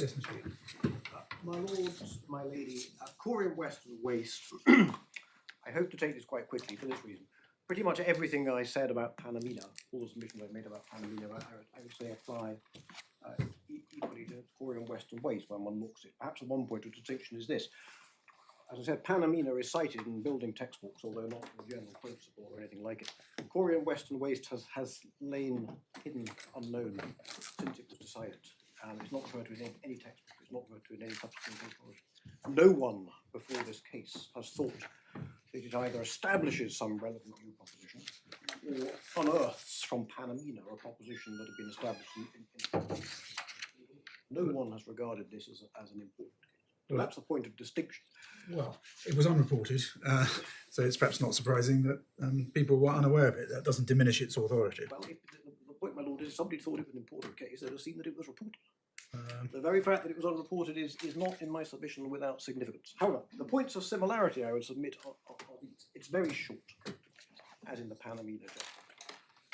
Yes, Nugee. My lords, my lady, Corey and Western Waste. I hope to take this quite quickly for this reason. Pretty much everything I said about Panamina, all the submissions I've made about Panamina, I would say apply equally to Corey and Western Waste when one looks at it. Perhaps at one point of distinction is this. As I said, Panamina is cited in building textbooks, although not in the general principle or anything like it. Corey and Western Waste has lain hidden, unknown, since it was decided. It's not referred to in any textbook, it's not referred to in any subsequent authority. No one before this case has thought that it either establishes some relevant new proposition or unearths from Panamina a proposition that had been established no one has regarded this as an important case. Well, that's the point of distinction. Well, it was unreported, so it's perhaps not surprising that people were unaware of it. That doesn't diminish its authority. Well, the point, my lord, is if somebody thought it was an important case, they'd have seen that it was reported. The very fact that it was unreported is not, in my submission, without significance. However, the points of similarity I would submit are these. It's very short, as in the Panamina judgment.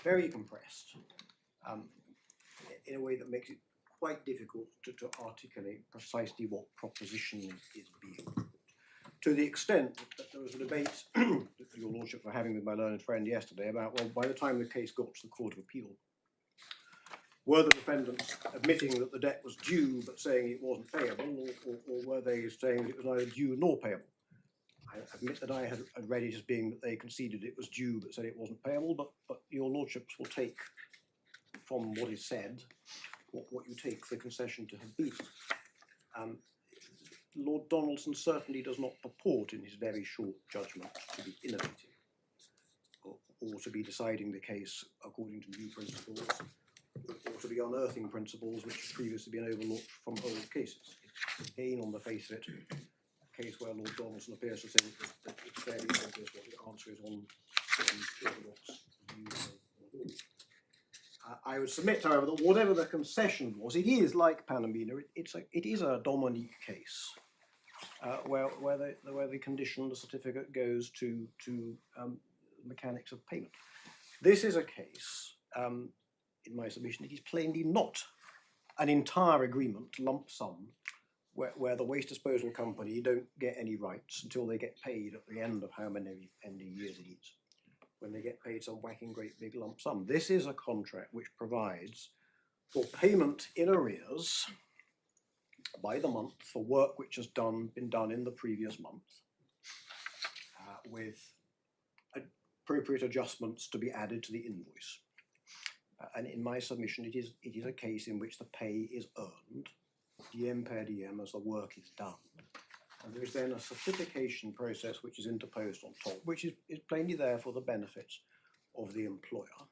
Very compressed, in a way that makes it quite difficult to articulate precisely what proposition is being put. To the extent that there was a debate that your lordships were having with my learned friend yesterday about, well, by the time the case got to the Court of Appeal, were the defendants admitting that the debt was due but saying it wasn't payable, or were they saying that it was neither due nor payable? I admit that I had read it as being that they conceded it was due but said it wasn't payable, but your lordships will take from what is said what you take the concession to have been. Lord Donaldson certainly does not purport in his very short judgment to be innovating or to be deciding the case according to new principles, or to be unearthing principles which have previously been overlooked from old cases. It's again, on the face of it, a case where Lord Donaldson appears to think that it's fairly obvious what the answer is on orthodox views. I would submit, however, that whatever the concession was, it is like Panamina. It is a Dominique case where the condition, the certificate goes to mechanics of payment. This is a case. In my submission, it is plainly not an entire agreement, lump sum, where the waste disposal company don't get any rights until they get paid at the end of how many years it is, when they get paid some whacking great big lump sum. This is a contract which provides for payment in arrears by the month for work which has been done in the previous month, with appropriate adjustments to be added to the invoice. And in my submission, it is a case in which the pay is earned, diem per diem, as the work is done. And there is then a certification process which is interposed on top, which is plainly there for the benefit of the employer,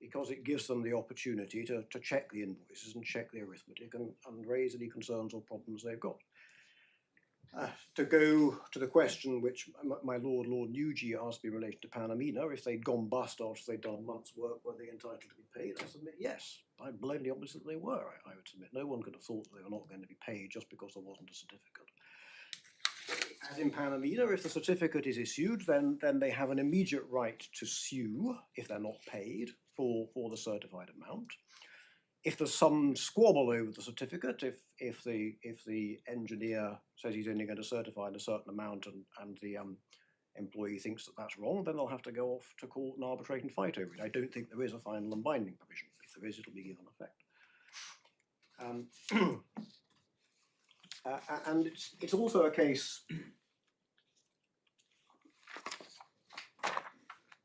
because it gives them the opportunity to check the invoices and check the arithmetic and raise any concerns or problems they've got. To go to the question which my Lord Nugee asked me in relation to Panamina, if they'd gone bust after they'd done a month's work, were they entitled to be paid? I submit yes. I'm blindly opposite that they were, I would submit. No one could have thought that they were not going to be paid just because there wasn't a certificate. As in Panamina, if the certificate is issued, then they have an immediate right to sue if they're not paid for the certified amount. If there's some squabble over the certificate, if the engineer says he's only going to certify a certain amount and the employee thinks that that's wrong, then they'll have to go off to court and arbitrate and fight over it. I don't think there is a final and binding provision. If there is, it'll be given effect. And it's also a case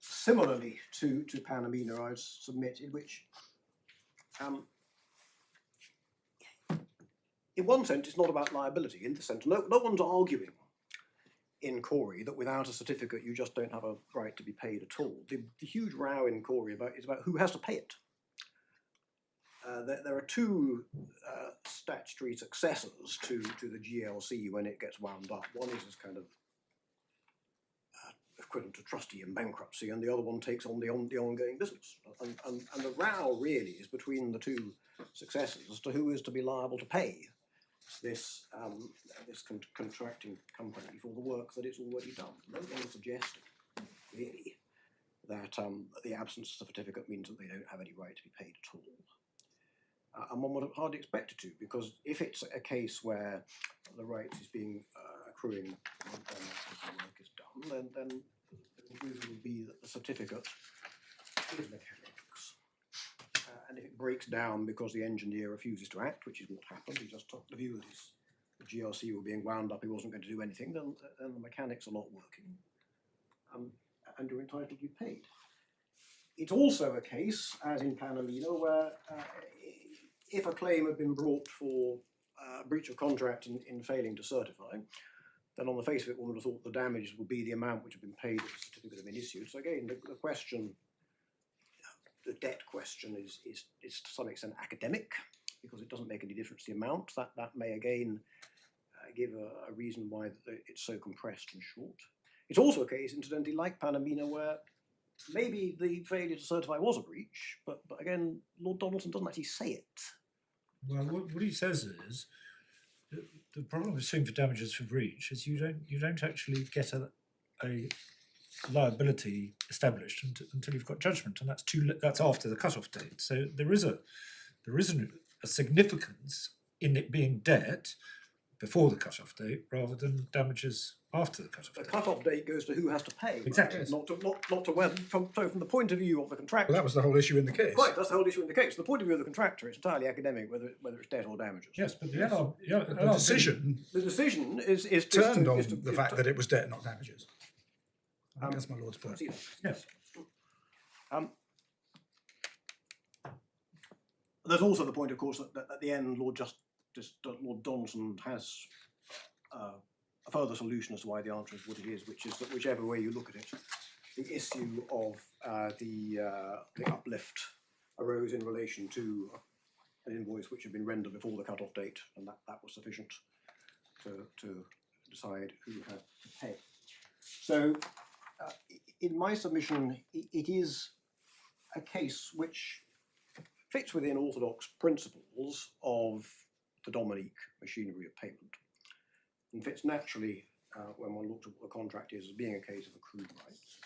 similarly to Panamina, I submit, in which in one sense, it's not about liability. In the sense, no one's arguing in Corey that without a certificate you just don't have a right to be paid at all. The huge row in Corey is about who has to pay it. There are two statutory successors to the GLC when it gets wound up. One is this kind of equivalent to trustee in bankruptcy, and the other one takes on the ongoing business. And the row really is between the two successors as to who is to be liable to pay this contracting company for the work that it's already done. No one is suggesting, really, that the absence of certificate means that they don't have any right to be paid at all. And one would have hardly expected to, because if it's a case where the right is being accruing when the work is done, then the conclusion would be that the certificate is mechanics. And if it breaks down because the engineer refuses to act, which is what happened, he just took the view that the GRC were being wound up, he wasn't going to do anything, then the mechanics are not working. And you're entitled to be paid. It's also a case, as in Panamino, where if a claim had been brought for breach of contract in failing to certify, then on the face of it, one would have thought the damages would be the amount which had been paid if the certificate had been issued. So again, the question, the debt question is to some extent academic, because it doesn't make any difference to the amount. That may again give a reason why it's so compressed and short. It's also a case, incidentally, like Panamino, where maybe the failure to certify was a breach, but again, Lord Donaldson doesn't actually say it. Well, what he says is the problem with suing for damages for breach is you don't actually get a liability established until you've got judgment, and that's after the cut-off date. So there is a significance in it being debt before the cut-off date rather than damages after the cut-off date. The cut-off date goes to who has to pay. Exactly. Right? Not to whether, from the point of view of the contractor. Well, that was the whole issue in the case. Right, that's the whole issue in the case. From the point of view of the contractor, it's entirely academic whether it's debt or damages. Yes, but The decision The decision is turned on is to- the fact that it was debt, not damages. I think that's my Lord's point. Yes. There's also the point, of course, that at the end, Lord Donaldson has a further solution as to why the answer is what it is, which is that whichever way you look at it, the issue of the uplift arose in relation to an invoice which had been rendered before the cut-off date, and that was sufficient to decide who had to pay. So, in my submission, it is a case which fits within orthodox principles of the Dominique machinery of payment, and fits naturally when one looks at what the contract is as being a case of accrued rights,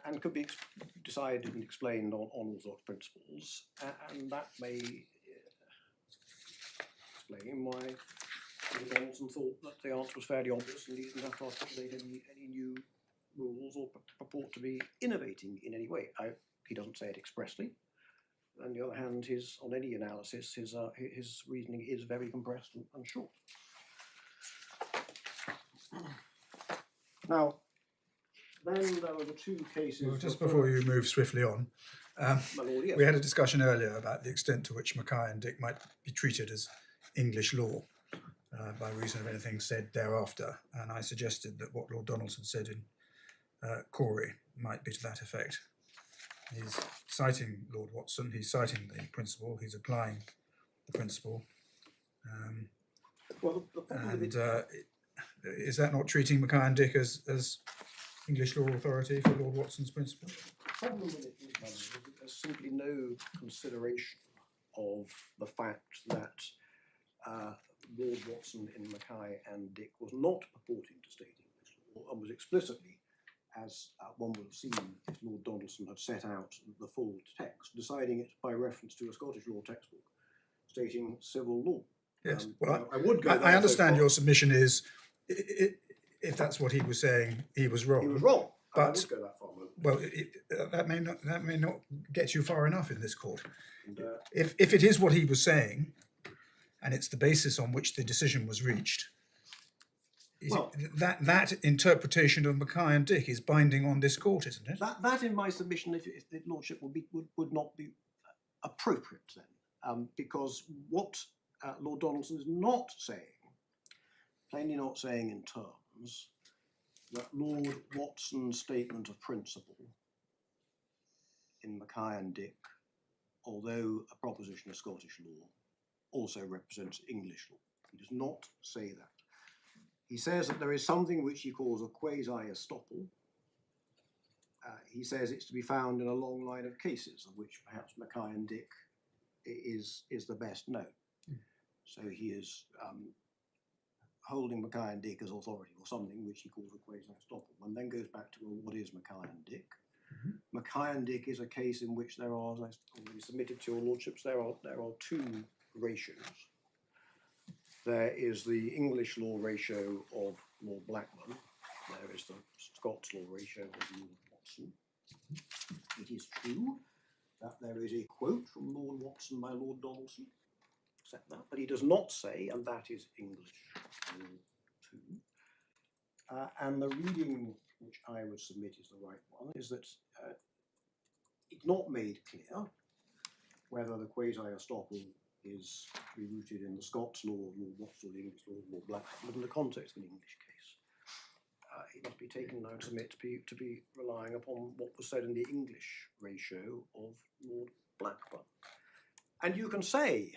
and could be decided and explained on orthodox principles, and that may explain why Donaldson thought that the answer was fairly obvious and he didn't have to articulate any new rules or purport to be innovating in any way. He doesn't say it expressly. On the other hand, on any analysis, his reasoning is very compressed and short. Now, then there were the two cases. Well, just before you move swiftly on, my lord, yes. we had a discussion earlier about the extent to which Mackay and Dick might be treated as English law by reason of anything said thereafter, and I suggested that what Lord Donaldson said in Corey might be to that effect. He's citing Lord Watson, he's citing the principle, he's applying the principle. Well, the problem with And is that not treating Mackay and Dick as English law authority for Lord Watson's principle? The problem with it is, Madam, is that there's simply no consideration of the fact that Lord Watson in Mackay and Dick was not purporting to state English law and was explicitly, as one would have seen if Lord Donaldson had set out the full text, deciding it by reference to a Scottish law textbook stating civil law. Yes. Well, I would go. I understand your submission is, if that's what he was saying, he was wrong. He was wrong. I But- would go that far. Well, that may not get you far enough in this court. And, If it is what he was saying, and it's the basis on which the decision was reached, Well- that interpretation of Mackay and Dick is binding on this court, isn't it? that in my submission, if the lordship would not be appropriate then, because what Lord Donaldson is not saying, plainly not saying in terms, that Lord Watson's statement of principle in Mackay and Dick, although a proposition of Scottish law, also represents English law. He does not say that. He says that there is something which he calls a quasi-estoppel. He says it's to be found in a long line of cases, of which perhaps Mackay and Dick is the best known. So he is holding Mackay and Dick as authority, or something which he calls a quasi-estoppel, and then goes back to, well, what is Mackay and Dick? Mackay and Dick is a case in which there are, as I already submitted to your lordships, there are two ratios. There is the English law ratio of Lord Blackburn. There is the Scots law ratio of Lord Watson. It is true that there is a quote from Lord Watson by Lord Donaldson, accept that, but he does not say, and that is English law too. And the reading which I would submit is the right one, is that it's not made clear whether the quasi-estoppel is to be rooted in the Scots law of Lord Watson or the English law of Lord Blackburn, but in the context of an English case. It must be taken, I would submit, to be relying upon what was said in the English ratio of Lord Blackburn. And you can say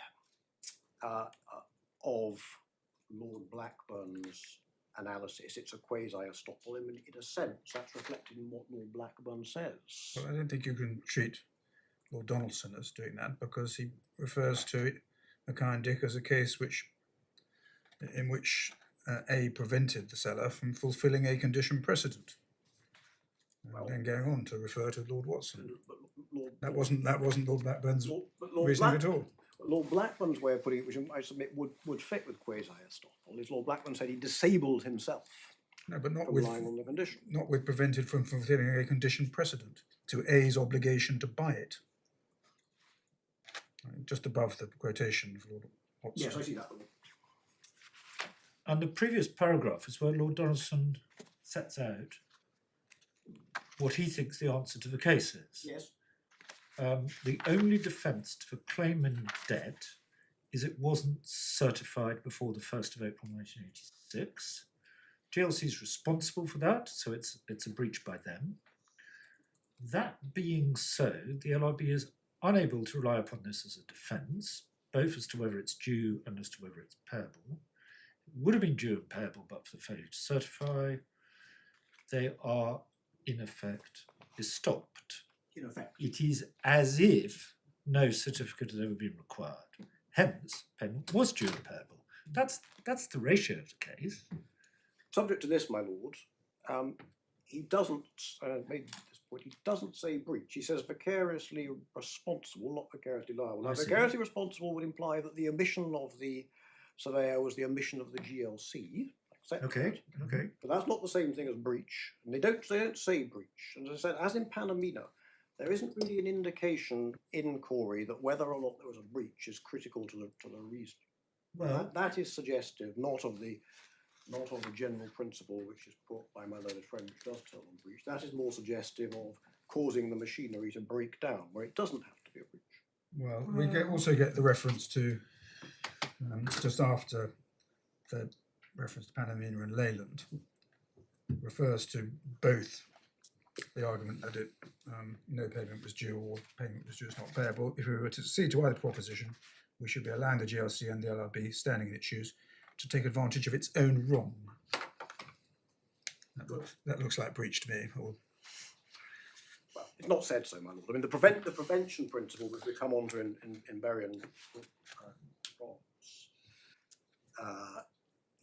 of Lord Blackburn's analysis, it's a quasi-estoppel in a sense. That's reflected in what Lord Blackburn says. Well, I don't think you can treat Lord Donaldson as doing that, because he refers to it, Mackay and Dick, as a case in which A prevented the seller from fulfilling a condition precedent. And then going on to refer to Lord Watson. That wasn't Lord Blackburn's reasoning at all. Lord Blackburn's way of putting it, which I submit would fit with quasi-estoppel, is Lord Blackburn said he disabled himself. No, but not from with relying on the condition. Not with prevented from fulfilling a condition precedent to A's obligation to buy it. Just above the quotation for Lord Watson. Yes, I see that. And the previous paragraph is where Lord Donaldson sets out what he thinks the answer to the case is. Yes. The only defence to the claim in debt is it wasn't certified before the 1st of April 1986. GLC is responsible for that, so it's a breach by them. That being so, the LRB is unable to rely upon this as a defence, both as to whether it's due and as to whether it's payable. It would have been due and payable but for the failure to certify. They are, in effect, stopped. In effect. It is as if no certificate had ever been required. Hence, payment was due and payable. That's the ratio of the case. Subject to this, my lord, he doesn't made this point. He doesn't say breach. He says vicariously responsible, not vicariously liable. Now, vicariously responsible would imply that the omission of the surveyor was the omission of the GLC. Okay. But that's not the same thing as breach. And they don't say breach. And as I said, as in Panamina, there isn't really an indication in Corey that whether or not there was a breach is critical to the reason. Well, that is suggestive not of the general principle which is put by my learned friend, which does tell on breach. That is more suggestive of causing the machinery to break down, where it doesn't have to be a breach. Well, we also get the reference to, just after the reference to Panamina and Leyland, refers to both the argument that no payment was due or payment was due is not payable. If we were to accede to either proposition, we should be allowing the GLC and the LRB, standing in its shoes, to take advantage of its own wrong. That looks like breach to me. Or... Well, it's not said so, my lord. I mean, the prevention principle, which we come on to in Berry and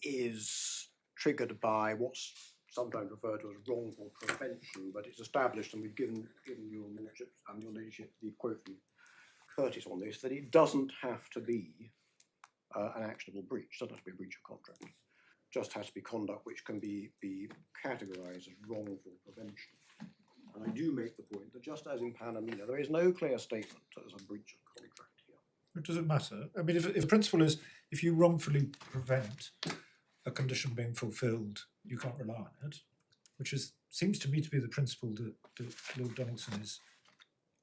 is triggered by what's sometimes referred to as wrongful prevention, but it's established, and we've given your lordship and your ladyship the quote from Curtis on this, that it doesn't have to be an actionable breach. It doesn't have to be a breach of contract. It just has to be conduct which can be categorised as wrongful prevention. And I do make the point that just as in Panamina, there is no clear statement that there's a breach of contract here. It doesn't matter. I mean, if the principle is if you wrongfully prevent a condition being fulfilled, you can't rely on it, which seems to me to be the principle that Lord Donaldson is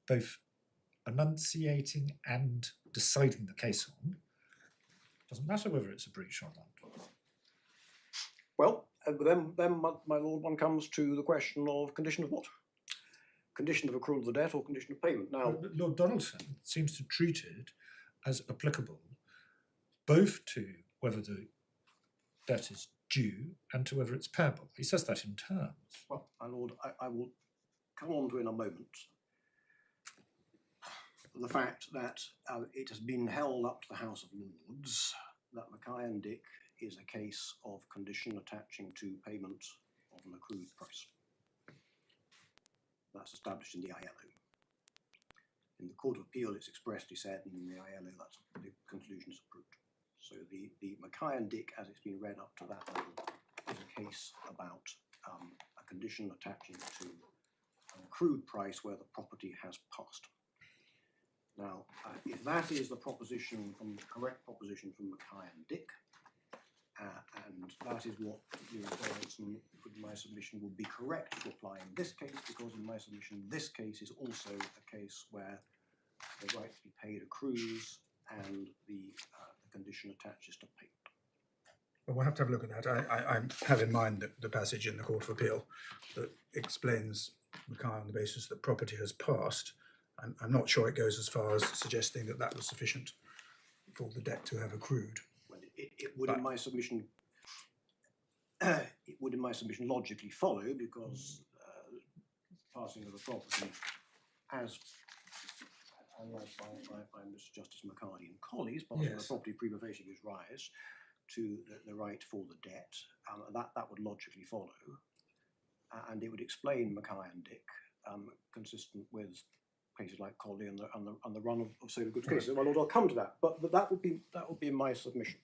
both enunciating and deciding the case on. Doesn't matter whether it's a breach or not. Well, then, my lord, one comes to the question of condition of what? Condition of accrual of the debt or condition of payment. Now, but Lord Donaldson seems to treat it as applicable both to whether the debt is due and to whether it's payable. He says that in terms. well, my lord, I will come on to in a moment the fact that it has been held up to the House of Lords that Mackay and Dick is a case of condition attaching to payment of an accrued price. that's established in the ILO. In the Court of Appeal, it's expressly said, and in the ILO, that's the conclusion is approved. So the Mackay and Dick, as it's been read up to that level, is a case about a condition attaching to an accrued price where the property has passed. Now, if that is the proposition, from correct proposition from Mackay and Dick, and that is what Donaldson, in my submission, would be correct to apply in this case, because in my submission, this case is also a case where the right to be paid accrues and the condition attaches to payment. Well, we'll have to have a look at that. I have in mind the passage in the Court of Appeal that explains Mackay on the basis that property has passed. I'm not sure it goes as far as suggesting that that was sufficient for the debt to have accrued. Well, it would, in my submission, logically follow, because passing of the property, as analysed by Mr. Justice McCarty and colleagues, passing of the Yes. property prima facie gives rise to the right for the debt. That would logically follow, and it would explain Mackay and Dick, consistent with cases like Colley and the run of so good cases. Well, I'll come to that, but that would be my submission.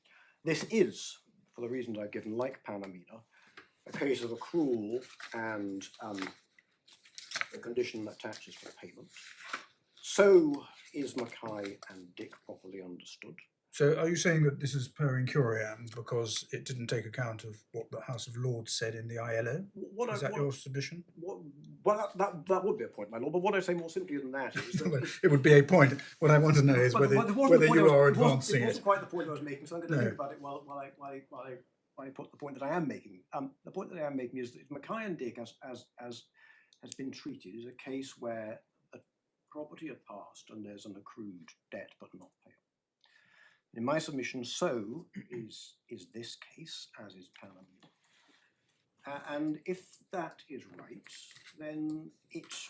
This is, for the reasons I've given, like Panamina, a case of accrual and the condition that attaches for payment. So is Mackay and Dick properly understood? So are you saying that this is per incuriam because it didn't take account of what the House of Lords said in the ILO? Is that your submission? Well, that would be a point, my lord. But what I say more simply than that is that It would be a point. What I want to know is whether you are advancing it. It it. wasn't quite the point I was making, so I'm going to No. think about it while I put the point that I am making. The point that I am making is that Mackay and Dick, as has been treated, is a case where a property had passed and there's an accrued debt but not paid. In my submission, so is this case, as is Panamina. And if that is right, then it's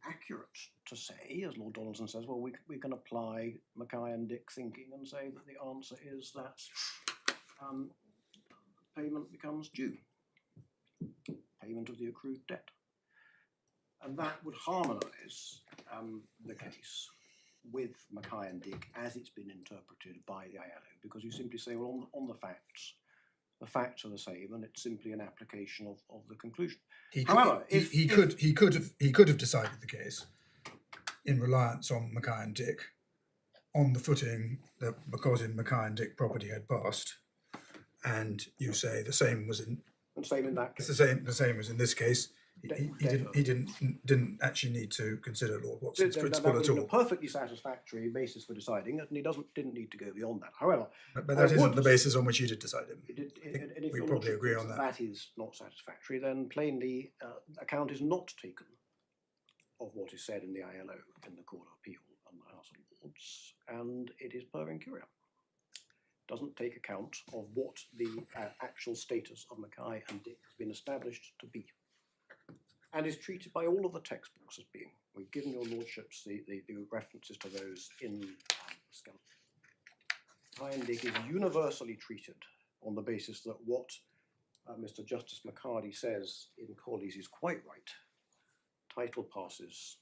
accurate to say, as Lord Donaldson says, well, we can apply Mackay and Dick thinking and say that the answer is that payment becomes due, payment of the accrued debt. And that would harmonise the case with Mackay and Dick as it's been interpreted by the ILO, because you simply say, well, on the facts are the same, and it's simply an application of the conclusion. However, He could have decided the case in reliance on Mackay and Dick, on the footing that because in Mackay and Dick property had passed, and you say the same was in. And same in that case. It's the same as in this case. He didn't actually need to consider Lord Watson's principle at That all. was a perfectly satisfactory basis for deciding it, and he didn't need to go beyond that. However, But that isn't the basis on which you did decide him. and if we your probably lordship agree thinks on that is not satisfactory, then plainly account is not taken of what is said in the ILO in the Court of Appeal and the House of Lords, and it is per incuriam. Doesn't take account of what the actual status of Mackay and Dick has been established to be, and is treated by all of the textbooks as being. We've given your lordships the references to those in the skeleton. Mackay and Dick is universally treated on the basis that what Mr. Justice McCarty says in Corley's is quite right. Title passes,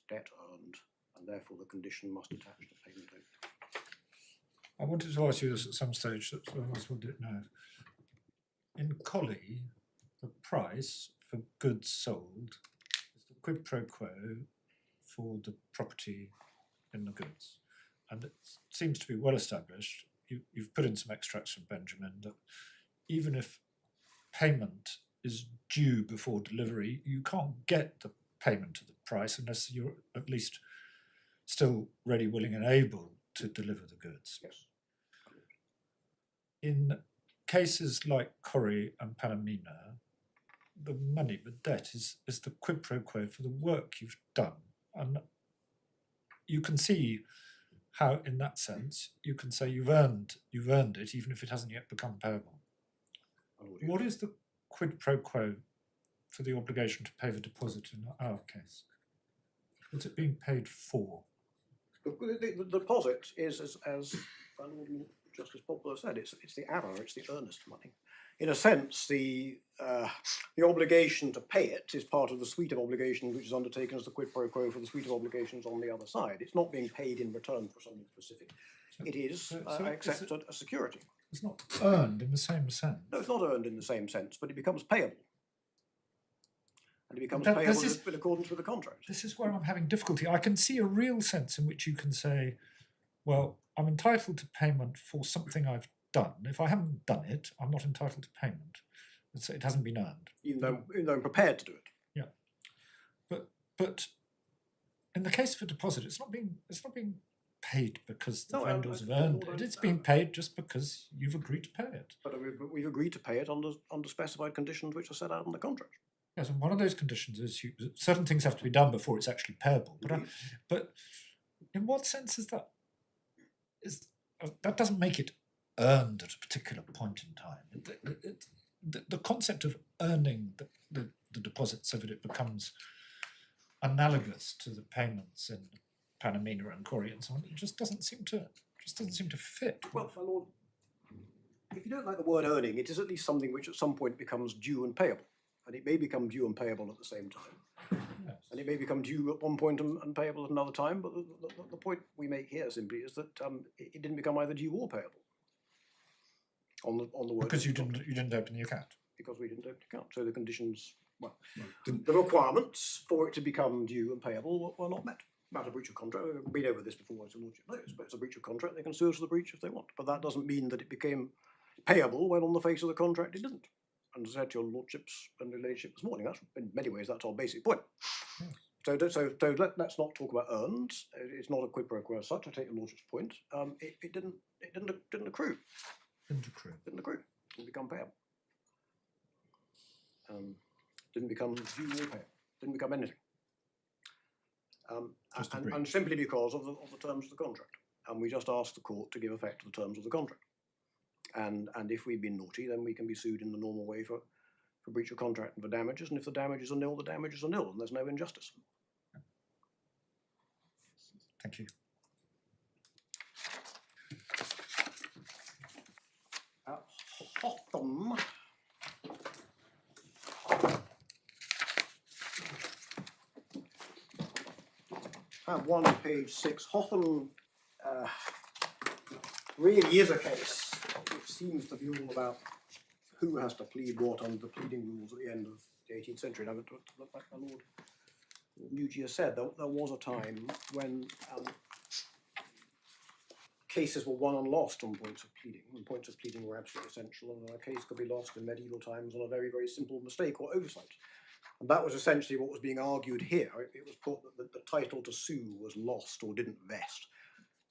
debt earned, and therefore the condition must attach to payment only. I wanted to ask you this at some stage, that I was wondering now. In Colley, the price for goods sold is the quid pro quo for the property in the goods. And it seems to be well established, you've put in some extracts from Benjamin, that even if payment is due before delivery, you can't get the payment of the price unless you're at least still ready, willing and able to deliver the goods. Yes. In cases like Corrie and Panamina, the money, the debt is the quid pro quo for the work you've done. And you can see how, in that sense, you can say you've earned it, even if it hasn't yet become payable. What is the quid pro quo for the obligation to pay the deposit in our case? What's it being paid for? The deposit is, as Justice Popplewell said, it's the arrow, it's the earnest money. In a sense, the the obligation to pay it is part of the suite of obligations which is undertaken as the quid pro quo for the suite of obligations on the other side. It's not being paid in return for something specific. It is, so I accept, a security. It's not earned in the same sense. No, it's not earned in the same sense, but it becomes payable. And it becomes That- payable this is- in accordance with the contract. This is where I'm having difficulty. I can see a real sense in which you can say, well, I'm entitled to payment for something I've done. If I haven't done it, I'm not entitled to payment. It hasn't been earned. Even though I'm prepared to do it. But in the case of a deposit, it's not being paid because the No, vendors have I- earned no, it. It's no. being paid just because you've agreed to pay it. But we've agreed to pay it under specified conditions which are set out in the contract. Yes, and one of those conditions is certain things have to be done before it's actually payable. But in what sense is that? That doesn't make it earned at a particular point in time. The concept of earning the deposit so that it becomes analogous to the payments in Panamena and Cory and so on, it just doesn't seem to fit. Well, my lord, if you don't like the word earning, it is at least something which at some point becomes due and payable. And it may become due and payable at the same time. Yes. And it may become due at one point and payable at another time, but the point we make here simply is that it didn't become either due or payable on the word. Because you didn't open the account. Because we didn't open the account. So the conditions, well, Didn't- the requirements for it to become due and payable were not met. About a breach of contract, we've been over this before, as the lordship knows, but it's a breach of contract, they can sue us for the breach if they want. But that doesn't mean that it became payable when on the face of the contract it didn't. And as I said to your lordships and your ladyship this morning, that's in many ways that's our basic point. Yes. So let's not talk about earned. It's not a quid pro quo as such. I take your lordship's point. It didn't accrue. Didn't accrue. Didn't accrue. Didn't become payable. Didn't become due or payable. Didn't become anything. Just a And breach. simply because of the terms of the contract. And we just asked the court to give effect to the terms of the contract. And if we've been naughty, then we can be sued in the normal way for breach of contract and for damages. And if the damages are nil, the damages are nil, and there's no injustice. Thank you. Hotham. I have one on page 6. Hotham really is a case which seems to be all about who has to plead what under the pleading rules at the end of the 18th century. Now, like my Lord Nugee has said, there was a time when cases were won and lost on points of pleading, and points of pleading were absolutely essential, and a case could be lost in medieval times on a very, very simple mistake or oversight. And that was essentially what was being argued here. It was put that the title to sue was lost or didn't vest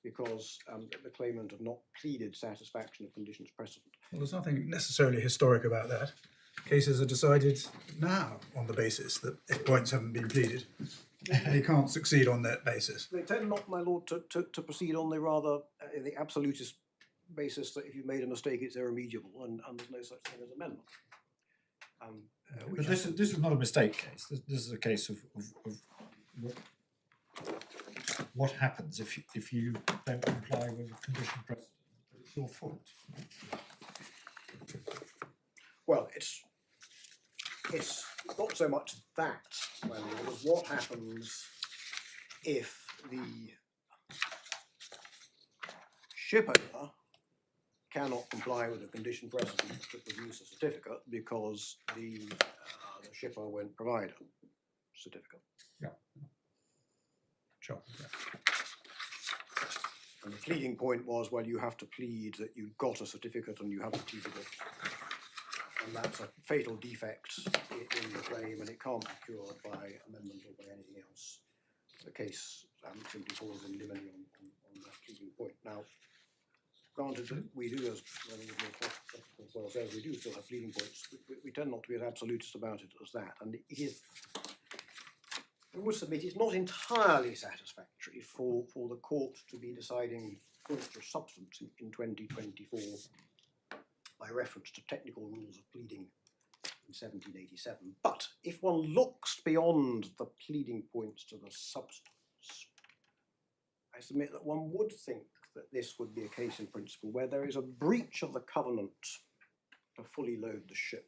because the claimant had not pleaded satisfaction of conditions precedent. Well, there's nothing necessarily historic about that. Cases are decided now on the basis that if points haven't been pleaded, they can't succeed on that basis. They tend not, my lord, to proceed on the rather the absolutist basis that if you've made a mistake, it's irremediable, and there's no such thing as amendment. But this is not a mistake case. This is a case of what happens if you don't comply with a condition precedent. It's your fault. Well, it's not so much that, my lord, as what happens if the shipowner cannot comply with a condition precedent to produce a certificate because the shipper won't provide a certificate. Sure. And the pleading point was, well, you have to plead that you got a certificate and you haven't pleaded it. And that's a fatal defect in the claim, and it can't be cured by amendment or by anything else. The case simply falls in limine on that pleading point. Now, granted that we do, as well says, we do still have pleading points. We tend not to be as absolutist about it as that, and it is. I would submit it's not entirely satisfactory for the court to be deciding points of substance in 2024 by reference to technical rules of pleading in 1787. But if one looks beyond the pleading points to the substance, I submit that one would think that this would be a case in principle where there is a breach of the covenant to fully load the ship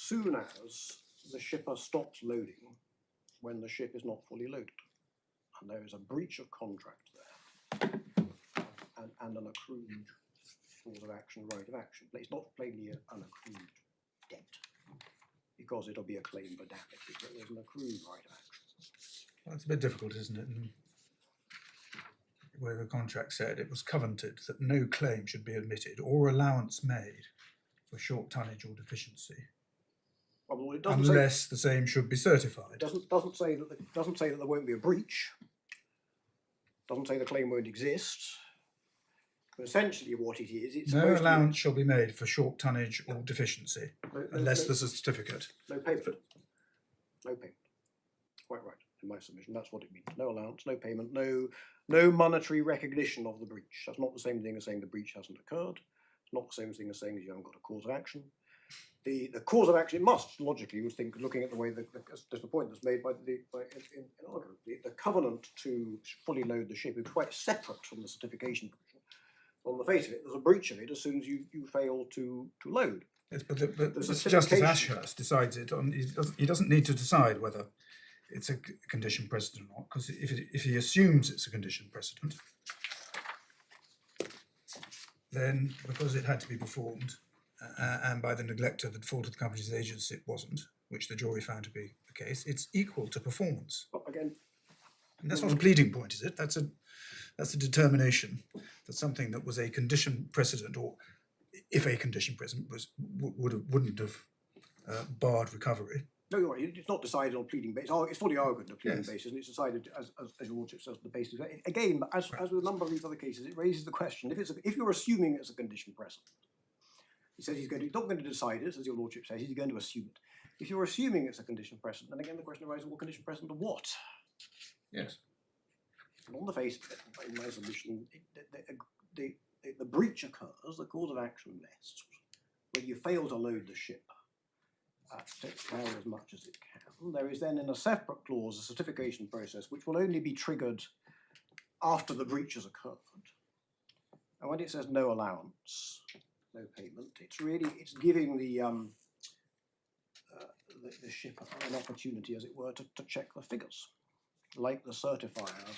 soon as the shipper stops loading when the ship is not fully loaded. And there is a breach of contract there and an accrued cause of action, right of action. But it's not plainly an accrued debt because it'll be a claim for damage. But there's an accrued right of action. That's a bit difficult, isn't it? Where the contract said it was covenanted that no claim should be admitted or allowance made for short tonnage or deficiency, Well, it doesn't unless the same should be certified. doesn't say that there won't be a breach. Doesn't say the claim won't exist. But essentially, what it is, it's No supposed allowance shall be made for short tonnage or deficiency, to be, unless there's a certificate. no payment. No payment. Quite right. In my submission, that's what it means. No allowance, no payment, no monetary recognition of the breach. That's not the same thing as saying the breach hasn't occurred. It's not the same thing as saying you haven't got a cause of action. The cause of action must logically, would think, looking at the way there's the point that's made in argument, the covenant to fully load the ship is quite separate from the certification provision. On the face of it, there's a breach of it as soon as you fail to load. Yes, but There's Justice certification. Ashurst decides it on. He doesn't need to decide whether it's a condition precedent or not, because if he assumes it's a condition precedent, then because it had to be performed, and by the neglect of the default of the company's agents it wasn't, which the jury found to be the case, it's equal to performance. But again, And that's not a pleading point, is it? That's a determination that something that was a condition precedent, or if a condition precedent wouldn't have barred recovery. no, you're right. It's not decided on pleading basis. It's fully argued on a pleading Yes. basis, and it's decided as your lordship says, the basis. Again, as with a number of these other cases, it raises the question: if you're assuming it's a condition precedent, he says he's not going to decide it, as your lordship says, he's going to assume it. If you're assuming it's a condition precedent, then again the question arises: well, condition precedent of what? Yes. And on the face of it, in my submission, the breach occurs, the cause of action rests when you fail to load the ship. Takes care as much as it can. There is then in a separate clause a certification process which will only be triggered after the breach has occurred. And when it says no allowance, no payment, it's giving the shipper an opportunity, as it were, to check the figures, like the certifier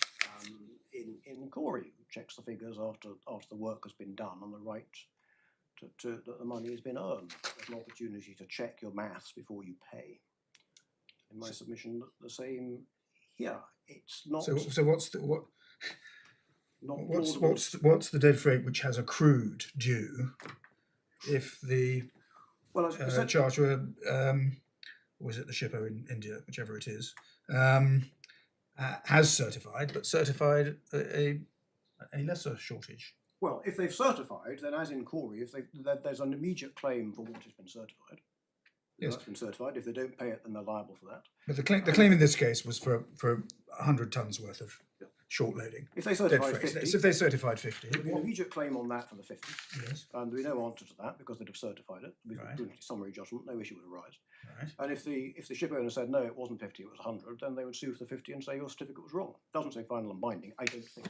in Corey, who checks the figures after the work has been done and the right that the money has been earned. There's an opportunity to check your maths before you pay. In my submission, the same here. It's not. So what's the not what's the dead freight which has accrued due if the well, as I said, charterer, or is it the shipper in India, whichever it is, has certified, but certified a lesser shortage. well, if they've certified, then as in Corey, there's an immediate claim for what has been certified. Yes. That's been certified. If they don't pay it, then they're liable for that. But the claim in this case was for 100 tons worth of short loading. If they Dead certified freight. 50, So if they certified 50, there'll be an immediate claim on that for the 50. yes, And there'll be no answer to that because they'd have certified it. With Right. summary judgment, no issue would arise. right. And if the ship owner said no, it wasn't 50, it was 100, then they would sue for the 50 and say your certificate was wrong. Doesn't say final and binding, I don't think.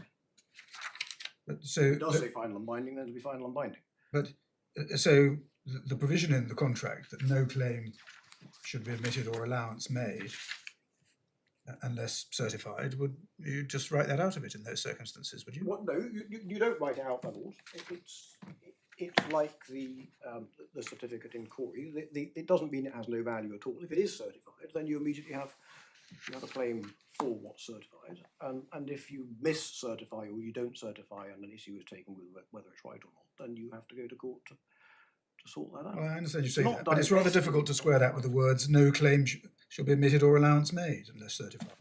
But so If it does say final and binding, then it'll be final and binding. But so the provision in the contract that no claim should be admitted or allowance made unless certified, would you just write that out of it in those circumstances, would you? What? No, you don't write it out, my lord. It's like the certificate in Corey. It doesn't mean it has no value at all. If it is certified, then you immediately have a claim for what's certified. And if you mis-certify or you don't certify and an issue is taken with whether it's right or not, then you have to go to court to sort that out. Well, I understand you say Not that, but it's rather divested. difficult to square that with the words no claim shall be admitted or allowance made unless certified.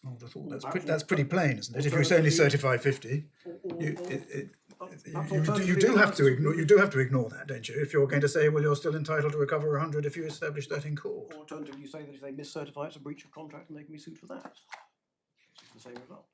I would have thought that's pretty plain, isn't it? If you only certify 50, you do have to ignore that, don't you? If you're going to say, well, you're still entitled to recover 100 if you establish that in court. Or alternatively, you say that if they mis-certify, it's a breach of contract and they can be sued for that. It's the same result.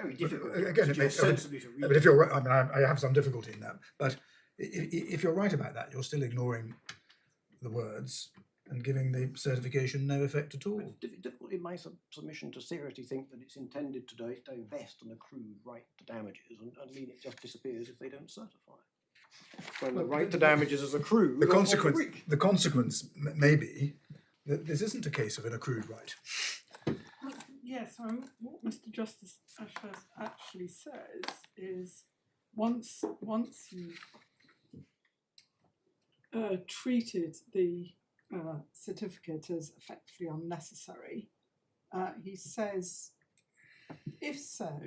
very difficult. Again, it just may, sensibly to read. but if you're right, I mean, I have some difficulty in that. But if you're right about that, you're still ignoring the words and giving the certification no effect at all. It's difficult in my submission to seriously think that it's intended to divest an accrued right to damages, and I mean it just disappears if they don't certify. When the right to damages is accrued, The consequence may be that this isn't a case of an accrued right. Yes, what Mr. Justice Ashurst actually says is once you've treated the certificate as effectively unnecessary, he says, if so,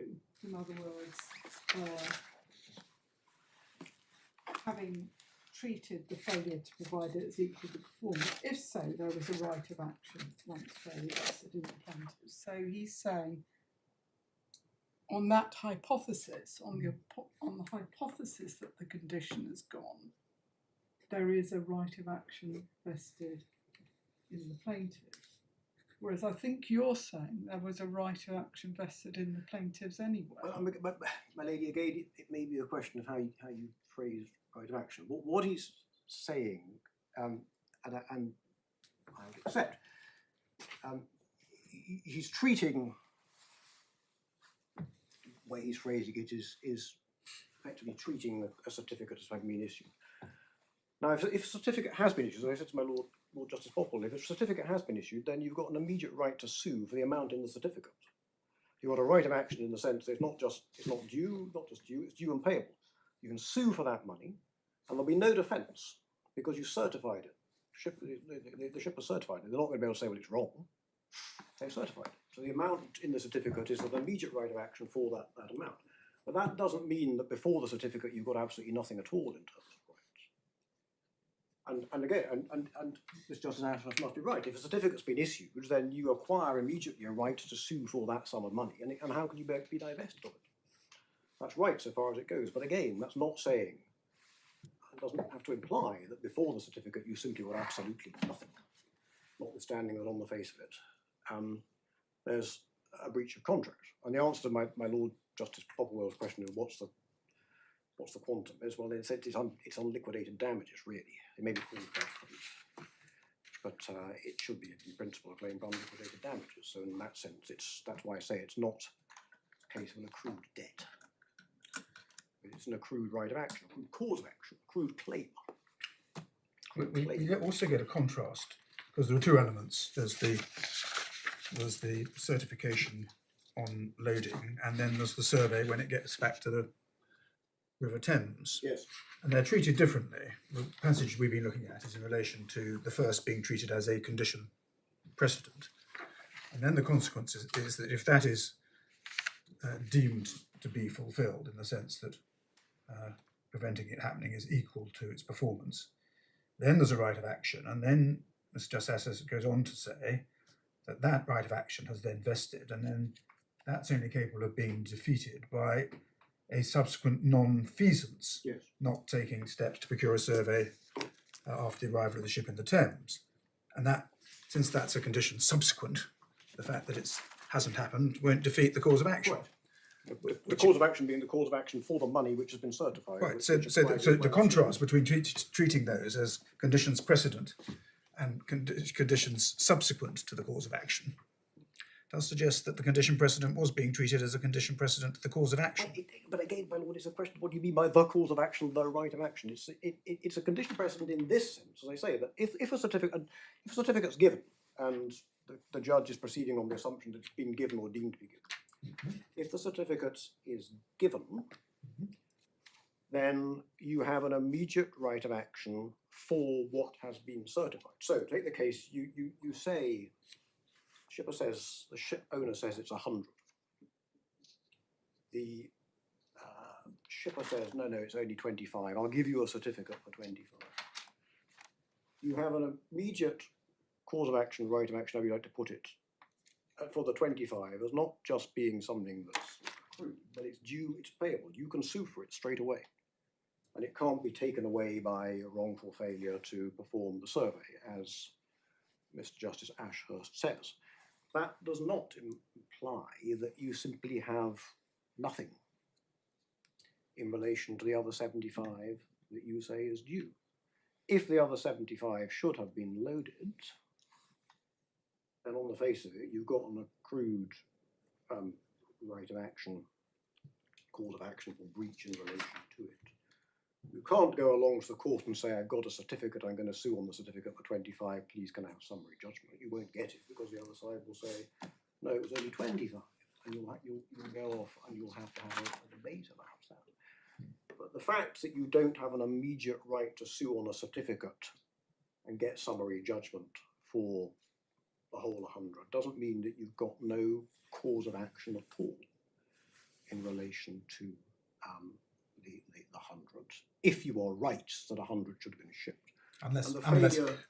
in other words, having treated the failure to provide it as equal to performance, if so, there was a right of action once fairly vested in the plaintiff. So he's saying, on that hypothesis, on the hypothesis that the condition has gone, there is a right of action vested in the plaintiff. Whereas I think you're saying there was a right of action vested in the plaintiffs anyway. Well, but my lady, again, it may be a question of how you phrase right of action. What he's saying, and I would accept, he's treating, the way he's phrasing it is effectively treating a certificate as having been issued. Now, if a certificate has been issued, as I said to my Lord Justice Popplewell, if a certificate has been issued, then you've got an immediate right to sue for the amount in the certificate. You've got a right of action in the sense that it's not just due, it's due and payable. You can sue for that money, and there'll be no defence because you certified it. The ship has certified it. They're not going to be able to say, well, it's wrong. They've certified it. So the amount in the certificate is an immediate right of action for that amount. But that doesn't mean that before the certificate you've got absolutely nothing at all in terms of rights. And again, and Mr. Justice Ashurst must be right. If a certificate's been issued, then you acquire immediately a right to sue for that sum of money. And how can you be divested of it? That's right so far as it goes. But again, that's not saying, it doesn't have to imply that before the certificate you simply got absolutely nothing, notwithstanding that on the face of it, there's a breach of contract. And the answer to my Lord Justice Popplewell's question of what's the quantum is, well, it's unliquidated damages, really. It may be called that, but it should be in principle a claim for unliquidated damages. So in that sense, that's why I say it's not a case of an accrued debt. It's an accrued right of action, accrued cause of action, accrued claim. We also get a contrast because there are two elements. There's the certification on loading, and then there's the survey when it gets back to the River Thames. Yes. And they're treated differently. The passage we've been looking at is in relation to the first being treated as a condition precedent. And then the consequence is that if that is deemed to be fulfilled in the sense that preventing it happening is equal to its performance, then there's a right of action. And then Mr. Justice Ashurst goes on to say that that right of action has then vested, and then that's only capable of being defeated by a subsequent non-feasance, Yes. not taking steps to procure a survey after the arrival of the ship in the Thames. And that, since that's a condition subsequent, the fact that it hasn't happened won't defeat the cause of action. Right. The cause of action being the cause of action for the money which has been certified. Right, so the contrast between treating those as conditions precedent and conditions subsequent to the cause of action does suggest that the condition precedent was being treated as a condition precedent to the cause of action. But again, my lord, it's a question, what do you mean by the cause of action, the right of action? It's a condition precedent in this sense, as I say, that if a certificate's given and the judge is proceeding on the assumption that it's been given or deemed to be given, if the certificate is given, then you have an immediate right of action for what has been certified. So take the case, you say, the ship owner says it's 100. The shipper says, no, it's only 25. I'll give you a certificate for 25. You have an immediate cause of action, right of action, however you like to put it, for the 25 as not just being something that's accrued, but it's due, it's payable. You can sue for it straight away. And it can't be taken away by a wrongful failure to perform the survey, as Mr. Justice Ashurst says. That does not imply that you simply have nothing in relation to the other 75 that you say is due. If the other 75 should have been loaded, then on the face of it, you've got an accrued right of action, cause of action for breach in relation to it. You can't go along to the court and say, I've got a certificate, I'm going to sue on the certificate for 25, please can I have summary judgment? You won't get it because the other side will say, no, it was only 25. And you'll go off and you'll have to have a debate about that. But the fact that you don't have an immediate right to sue on a certificate and get summary judgment for the whole 100 doesn't mean that you've got no cause of action at all in relation to the 100, if you are right that 100 should have been shipped.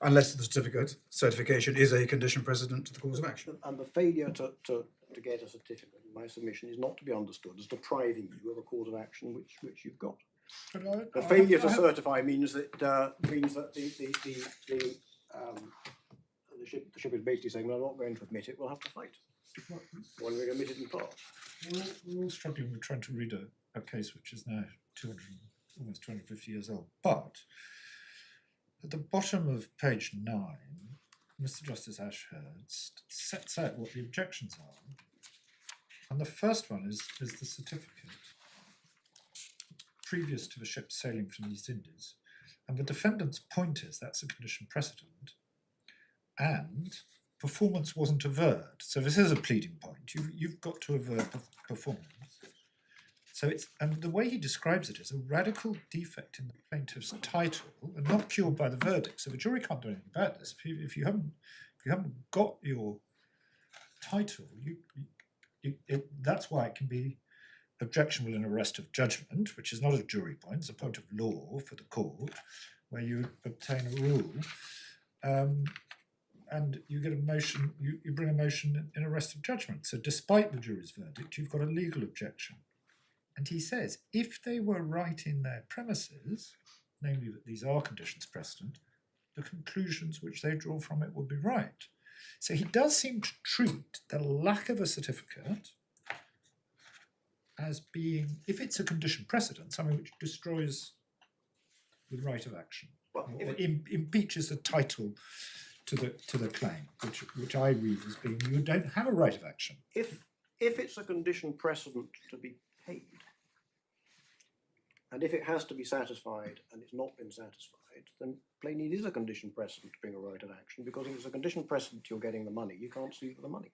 Unless the certification is a condition precedent to the cause of action. And the failure to get a certificate in my submission is not to be understood as depriving you of a cause of action which you've got. The failure to certify means that the ship is basically saying, well, I'm not going to admit it, we'll have to fight. When we admit it in part. We're all struggling with trying to read a case which is now almost 250 years old. But at the bottom of page 9, Mr. Justice Ashurd sets out what the objections are. And the first one is the certificate previous to the ship sailing from the East Indies. And the defendant's point is that's a condition precedent. And performance wasn't averred. So this is a pleading point. You've got to avert performance. So and the way he describes it is a radical defect in the plaintiff's title and not cured by the verdict. So the jury can't do anything about this. If you haven't got your title, that's why it can be objectionable in arrest of judgment, which is not a jury point, it's a point of law for the court, where you obtain a rule. And you get a motion, you bring a motion in arrest of judgment. So despite the jury's verdict, you've got a legal objection. And he says, if they were right in their premises, namely that these are conditions precedent, the conclusions which they draw from it would be right. So he does seem to treat the lack of a certificate as being, if it's a condition precedent, something which destroys the right of action, or impeaches the title to the claim, which I read as being you don't have a right of action. If it's a condition precedent to be paid, and if it has to be satisfied and it's not been satisfied, then plainly it is a condition precedent to bring a right of action, because if it's a condition precedent you're getting the money, you can't sue for the money.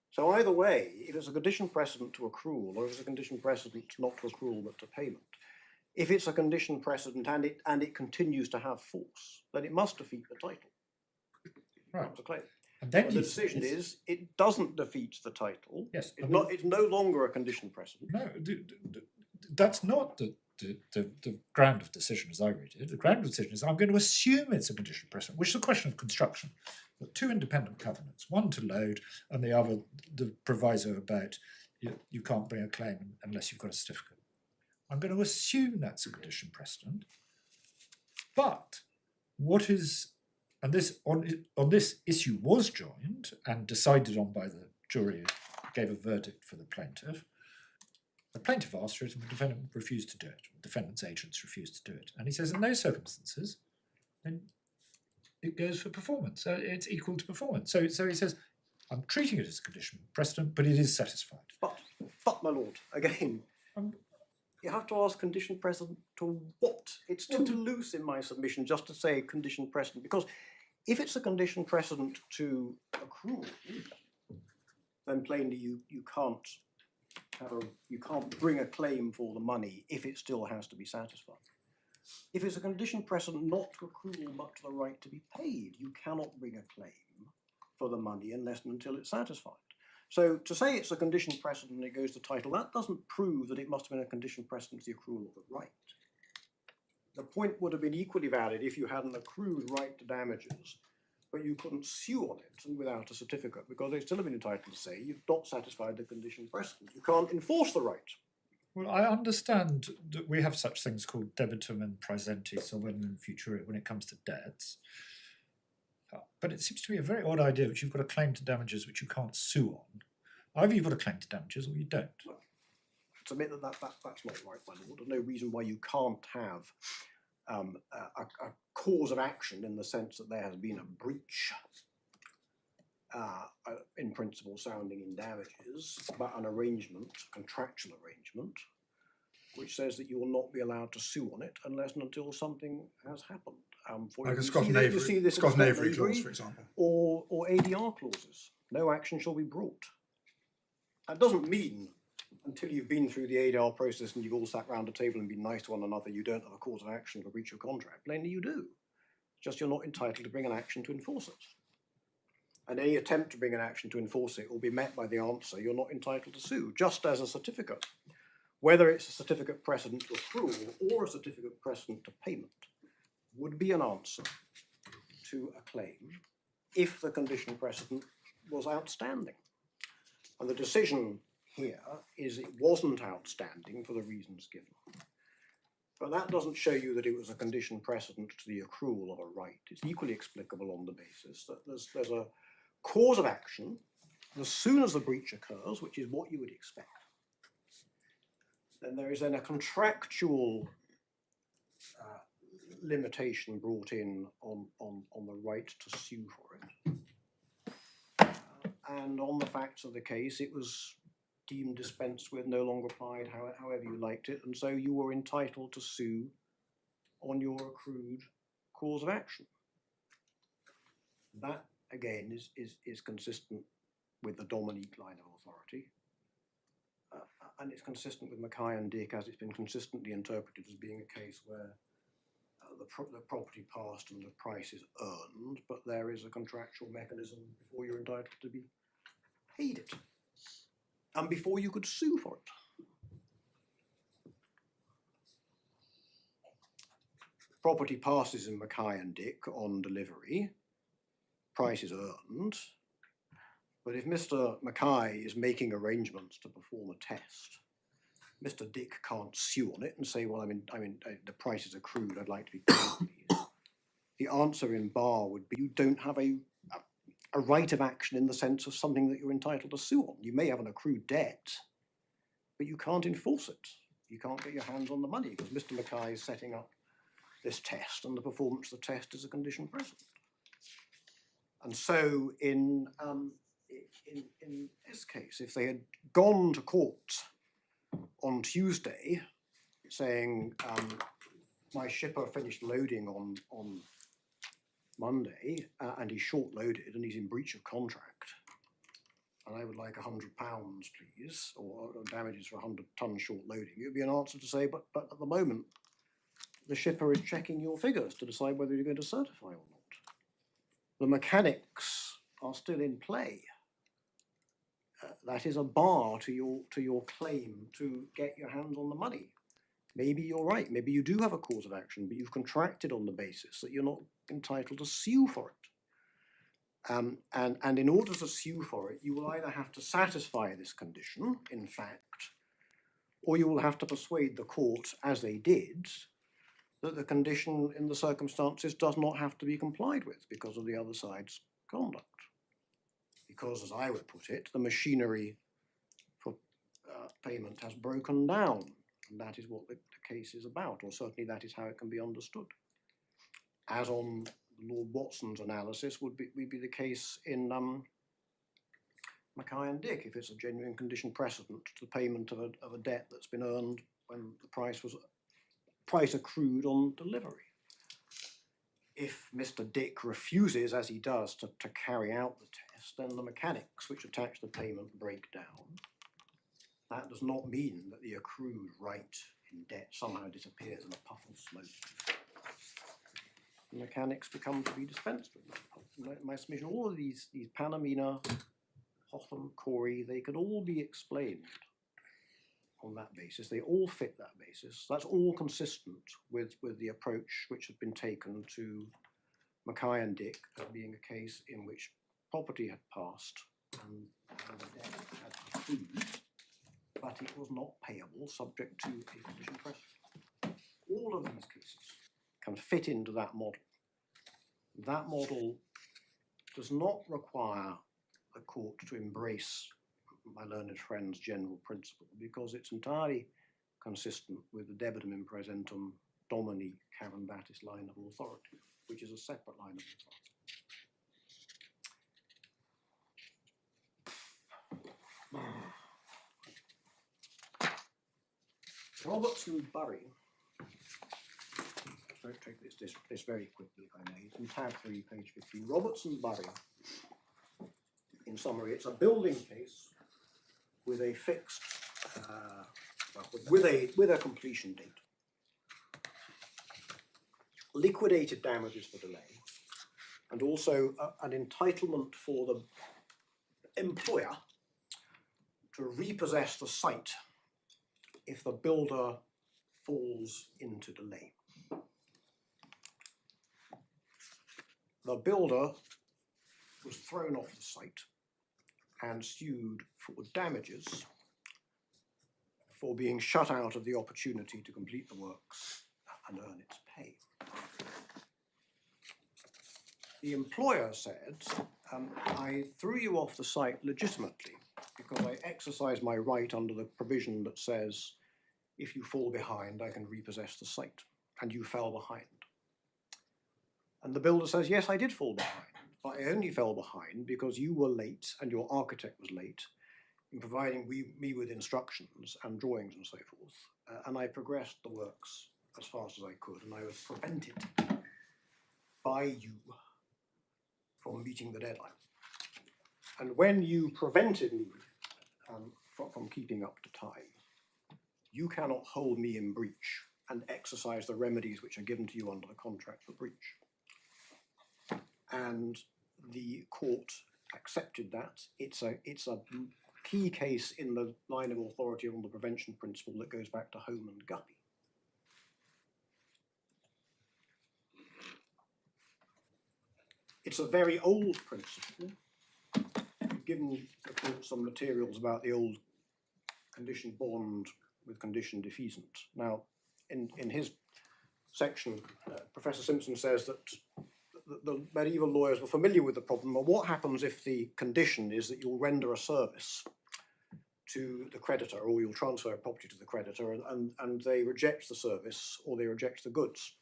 So either way, if it's a condition precedent to accrual, or if it's a condition precedent not to accrual but to payment, if it's a condition precedent and it continues to have force, then it must defeat the title. Right. The claim. And then the decision is it doesn't defeat the title. Yes. It's no longer a condition precedent. No, that's not the ground of decision as I read it. The ground of decision is I'm going to assume it's a condition precedent, which is a question of construction. But two independent covenants, one to load and the other the proviso about you can't bring a claim unless you've got a certificate. I'm going to assume that's a condition precedent. But what is, and this on this issue was joined and decided on by the jury, gave a verdict for the plaintiff. The plaintiff asked for it and the defendant refused to do it. The defendant's agents refused to do it. And he says in those circumstances, then it goes for performance. So it's equal to performance. So he says, I'm treating it as a condition precedent, but it is satisfied. But my lord, again, you have to ask condition precedent to what? It's too loose in my submission just to say condition precedent, because if it's a condition precedent to accrual, then plainly you can't bring a claim for the money if it still has to be satisfied. If it's a condition precedent not to accrual but to the right to be paid, you cannot bring a claim for the money unless and until it's satisfied. So to say it's a condition precedent and it goes to title, that doesn't prove that it must have been a condition precedent to the accrual of the right. The point would have been equally valid if you had an accrued right to damages, but you couldn't sue on it and without a certificate, because they still have been entitled to say you've not satisfied the condition precedent. You can't enforce the right. Well, I understand that we have such things called debitum and praesentis, or when in future when it comes to debts. But it seems to me a very odd idea that you've got a claim to damages which you can't sue on. Either you've got a claim to damages or you don't. submit that, that's not right, my lord. There's no reason why you can't have a cause of action in the sense that there has been a breach, in principle sounding in damages, but an arrangement, contractual arrangement, which says that you will not be allowed to sue on it unless and until something has happened. Like a Scott Knavery clause, for example. Or ADR clauses. No action shall be brought. That doesn't mean until you've been through the ADR process and you've all sat round a table and been nice to one another, you don't have a cause of action for breach of contract. Plainly you do. Just you're not entitled to bring an action to enforce it. And any attempt to bring an action to enforce it will be met by the answer, you're not entitled to sue, just as a certificate. Whether it's a certificate precedent to accrual or a certificate precedent to payment would be an answer to a claim if the condition precedent was outstanding. And the decision here is it wasn't outstanding for the reasons given. But that doesn't show you that it was a condition precedent to the accrual of a right. It's equally explicable on the basis that there's a cause of action as soon as the breach occurs, which is what you would expect. Then there is then a contractual limitation brought in on the right to sue for it. And on the facts of the case, it was deemed dispensed with, no longer applied, however you liked it, and so you were entitled to sue on your accrued cause of action. That, again, is consistent with the Dominique line of authority, and it's consistent with Mackay and Dick as it's been consistently interpreted as being a case where the property passed and the price is earned, but there is a contractual mechanism before you're entitled to be paid it, and before you could sue for it. Property passes in Mackay and Dick on delivery, price is earned, but if Mr. Mackay is making arrangements to perform a test, Mr. Dick can't sue on it and say, well, the price is accrued, I'd like to be paid, please. The answer in bar would be you don't have a right of action in the sense of something that you're entitled to sue on. You may have an accrued debt, but you can't enforce it. You can't get your hands on the money because Mr. Mackay is setting up this test and the performance of the test is a condition precedent. And so in this case, if they had gone to court on Tuesday saying my shipper finished loading on Monday and he's short loaded and he's in breach of contract and I would like £100 please, or damages for 100-ton short loading, it would be an answer to say, but at the moment the shipper is checking your figures to decide whether you're going to certify or not. The mechanics are still in play. That is a bar to your claim to get your hands on the money. Maybe you're right, maybe you do have a cause of action, but you've contracted on the basis that you're not entitled to sue for it. And in order to sue for it, you will either have to satisfy this condition, in fact, or you will have to persuade the court, as they did, that the condition in the circumstances does not have to be complied with because of the other side's conduct. Because, as I would put it, the machinery for payment has broken down, and that is what the case is about, or certainly that is how it can be understood. As on Lord Watson's analysis would be the case in Mackay and Dick, if it's a genuine condition precedent to the payment of a debt that's been earned when the price accrued on delivery. If Mr. Dick refuses, as he does, to carry out the test, then the mechanics which attach the payment break down. That does not mean that the accrued right in debt somehow disappears in a puff of smoke. The mechanics become to be dispensed with. My submission, all of these Panamina, Hotham, Corey, they could all be explained on that basis. They all fit that basis. That's all consistent with the approach which has been taken to Mackay and Dick as being a case in which property had passed and the debt had accrued, but it was not payable subject to a condition precedent. All of these cases can fit into that model. That model does not require the court to embrace my learned friend's general principle, because it's entirely consistent with the debitum in praesentum domini carambatis line of authority, which is a separate line of authority. Robertson Bury, I'll take this very quickly if I may, it's in tab 3, page 15. Robertson Bury, in summary, it's a building case with a fixed, with a completion date. Liquidated damages for delay, and also an entitlement for the employer to repossess the site if the builder falls into delay. The builder was thrown off the site and sued for damages for being shut out of the opportunity to complete the works and earn its pay. The employer said, I threw you off the site legitimately because I exercised my right under the provision that says, if you fall behind, I can repossess the site, and you fell behind. And the builder says, yes, I did fall behind, but I only fell behind because you were late and your architect was late in providing me with instructions and drawings and so forth. And I progressed the works as fast as I could, and I was prevented by you from meeting the deadline. And when you prevented me from keeping up to time, you cannot hold me in breach and exercise the remedies which are given to you under the contract for breach. And the court accepted that. It's a key case in the line of authority on the prevention principle that goes back to Home and Guppy. It's a very old principle. I've given the court some materials about the old condition bond with condition defeasant. Now, in his section, Professor Simpson says that the medieval lawyers were familiar with the problem of what happens if the condition is that you'll render a service to the creditor, or you'll transfer property to the creditor, and they reject the service or they reject the goods.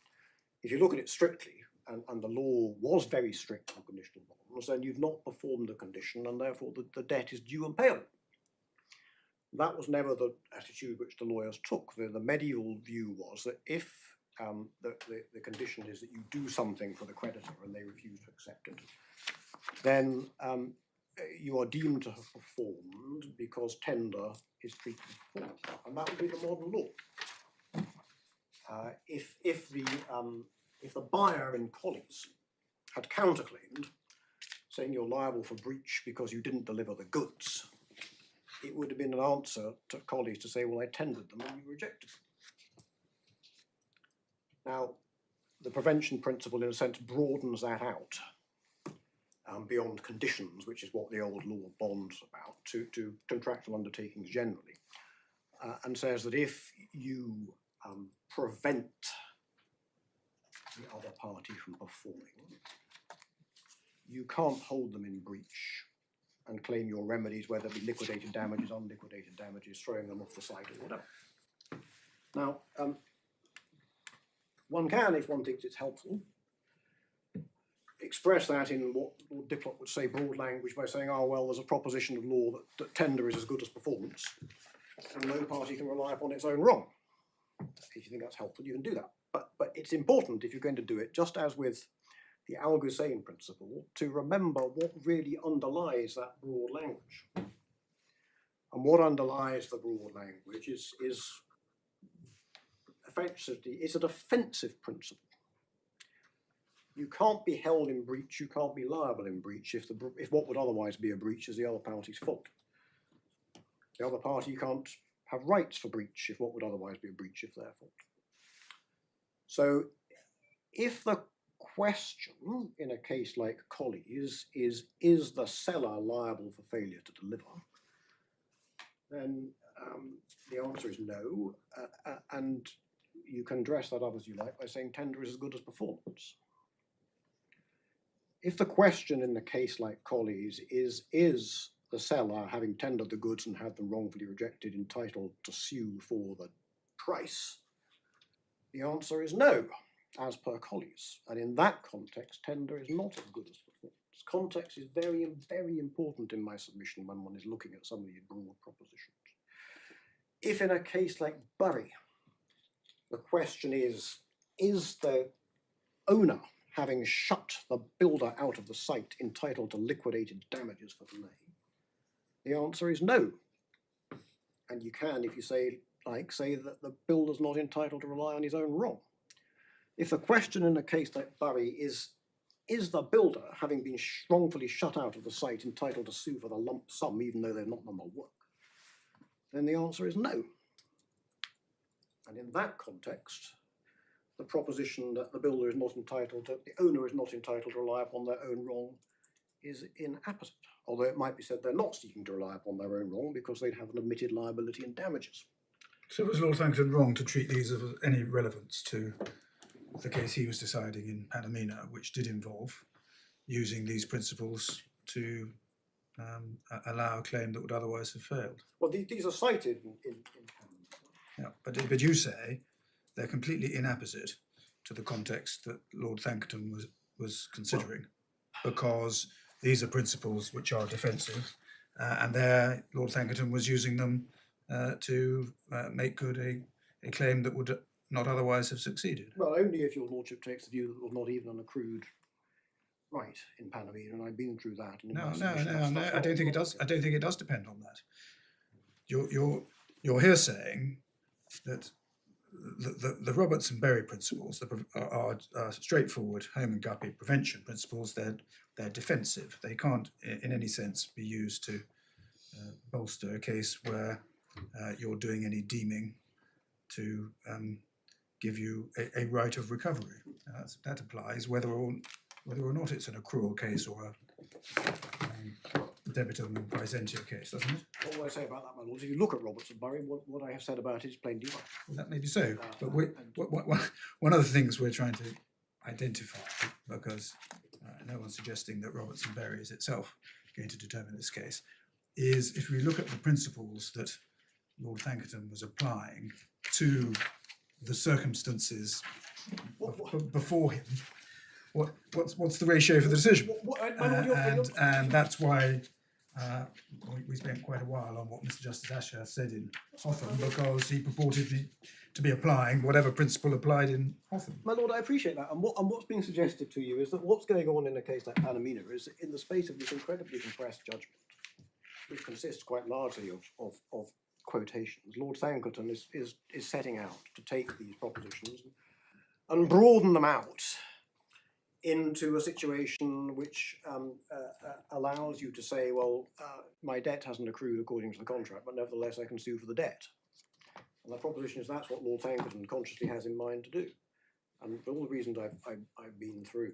If you look at it strictly, and the law was very strict on conditional bonds, then you've not performed the condition, and therefore the debt is due and payable. That was never the attitude which the lawyers took. The medieval view was that if the condition is that you do something for the creditor and they refuse to accept it, then you are deemed to have performed because tender is treated as performed. And that would be the modern law. If the buyer in Collies had counterclaimed, saying you're liable for breach because you didn't deliver the goods, it would have been an answer to Collies to say, well, I tendered them and you rejected them. Now, the prevention principle, in a sense, broadens that out beyond conditions, which is what the old law bonds about, to contractual undertakings generally, and says that if you prevent the other party from performing, you can't hold them in breach and claim your remedies, whether it be liquidated damages, unliquidated damages, throwing them off the site or whatever. Now, one can, if one thinks it's helpful, express that in what Lord Diplock would say broad language by saying, oh, well, there's a proposition of law that tender is as good as performance, and no party can rely upon its own wrong. If you think that's helpful, you can do that. But it's important, if you're going to do it, just as with the Algotsane principle, to remember what really underlies that broad language. And what underlies the broad language is effectively, it's a defensive principle. You can't be held in breach, you can't be liable in breach if what would otherwise be a breach is the other party's fault. The other party can't have rights for breach if what would otherwise be a breach is their fault. So if the question in a case like Collies is the seller liable for failure to deliver, then the answer is no, and you can dress that up as you like by saying tender is as good as performance. If the question in a case like Collies is the seller, having tendered the goods and had them wrongfully rejected, entitled to sue for the price? The answer is no, as per Collies. And in that context, tender is not as good as performance. Context is very, very important in my submission when one is looking at some of these broad propositions. If in a case like Bury, the question is the owner, having shut the builder out of the site, entitled to liquidated damages for delay? The answer is no. And you can, if you say that the builder's not entitled to rely on his own wrong. If the question in a case like Bury is the builder, having been wrongfully shut out of the site, entitled to sue for the lump sum even though they've not done the work? Then the answer is no. And in that context, the proposition that the builder is not entitled to, the owner is not entitled to rely upon their own wrong is inapposite. Although it might be said they're not seeking to rely upon their own wrong because they'd have an admitted liability and damages. So was Lord Thankton wrong to treat these of any relevance to the case he was deciding in Panamina, which did involve using these principles to allow a claim that would otherwise have failed? Well, these are cited in Panamina. Yeah, but you say they're completely inapposite to the context that Lord Thankton was considering, because these are principles which are defensive, and there Lord Thankton was using them to make good a claim that would not otherwise have succeeded. Well, only if your lordship takes the view that there was not even an accrued right in Panamina, and I've been through that. And No, I don't think it does. I don't think it does depend on that. You're here saying that the Roberts and Berry principles are straightforward home and guppy prevention principles. They're defensive. They can't, in any sense, be used to bolster a case where you're doing any deeming to give you a right of recovery. That applies whether or not it's an accrual case or a debitum and praesentia case, doesn't it? What will I say about that, my lords? If you look at Roberts and Bury, what I have said about it is plainly right. Well, that may be so, but one of the things we're trying to identify, because no one's suggesting that Roberts and Berry is itself going to determine this case, is if we look at the principles that Lord Thankton was applying to the circumstances before him, what's the ratio for the decision? And that's why we spent quite a while on what Mr. Justice Asher said in Hotham, because he purported to be applying whatever principle applied in Hotham. My lord, I appreciate that. And what's being suggested to you is that what's going on in a case like Panamina is in the space of this incredibly compressed judgment, which consists quite largely of quotations. Lord Thankton is setting out to take these propositions and broaden them out into a situation which allows you to say, well, my debt hasn't accrued according to the contract, but nevertheless I can sue for the debt. And the proposition is that's what Lord Thankton consciously has in mind to do. And for all the reasons I've been through,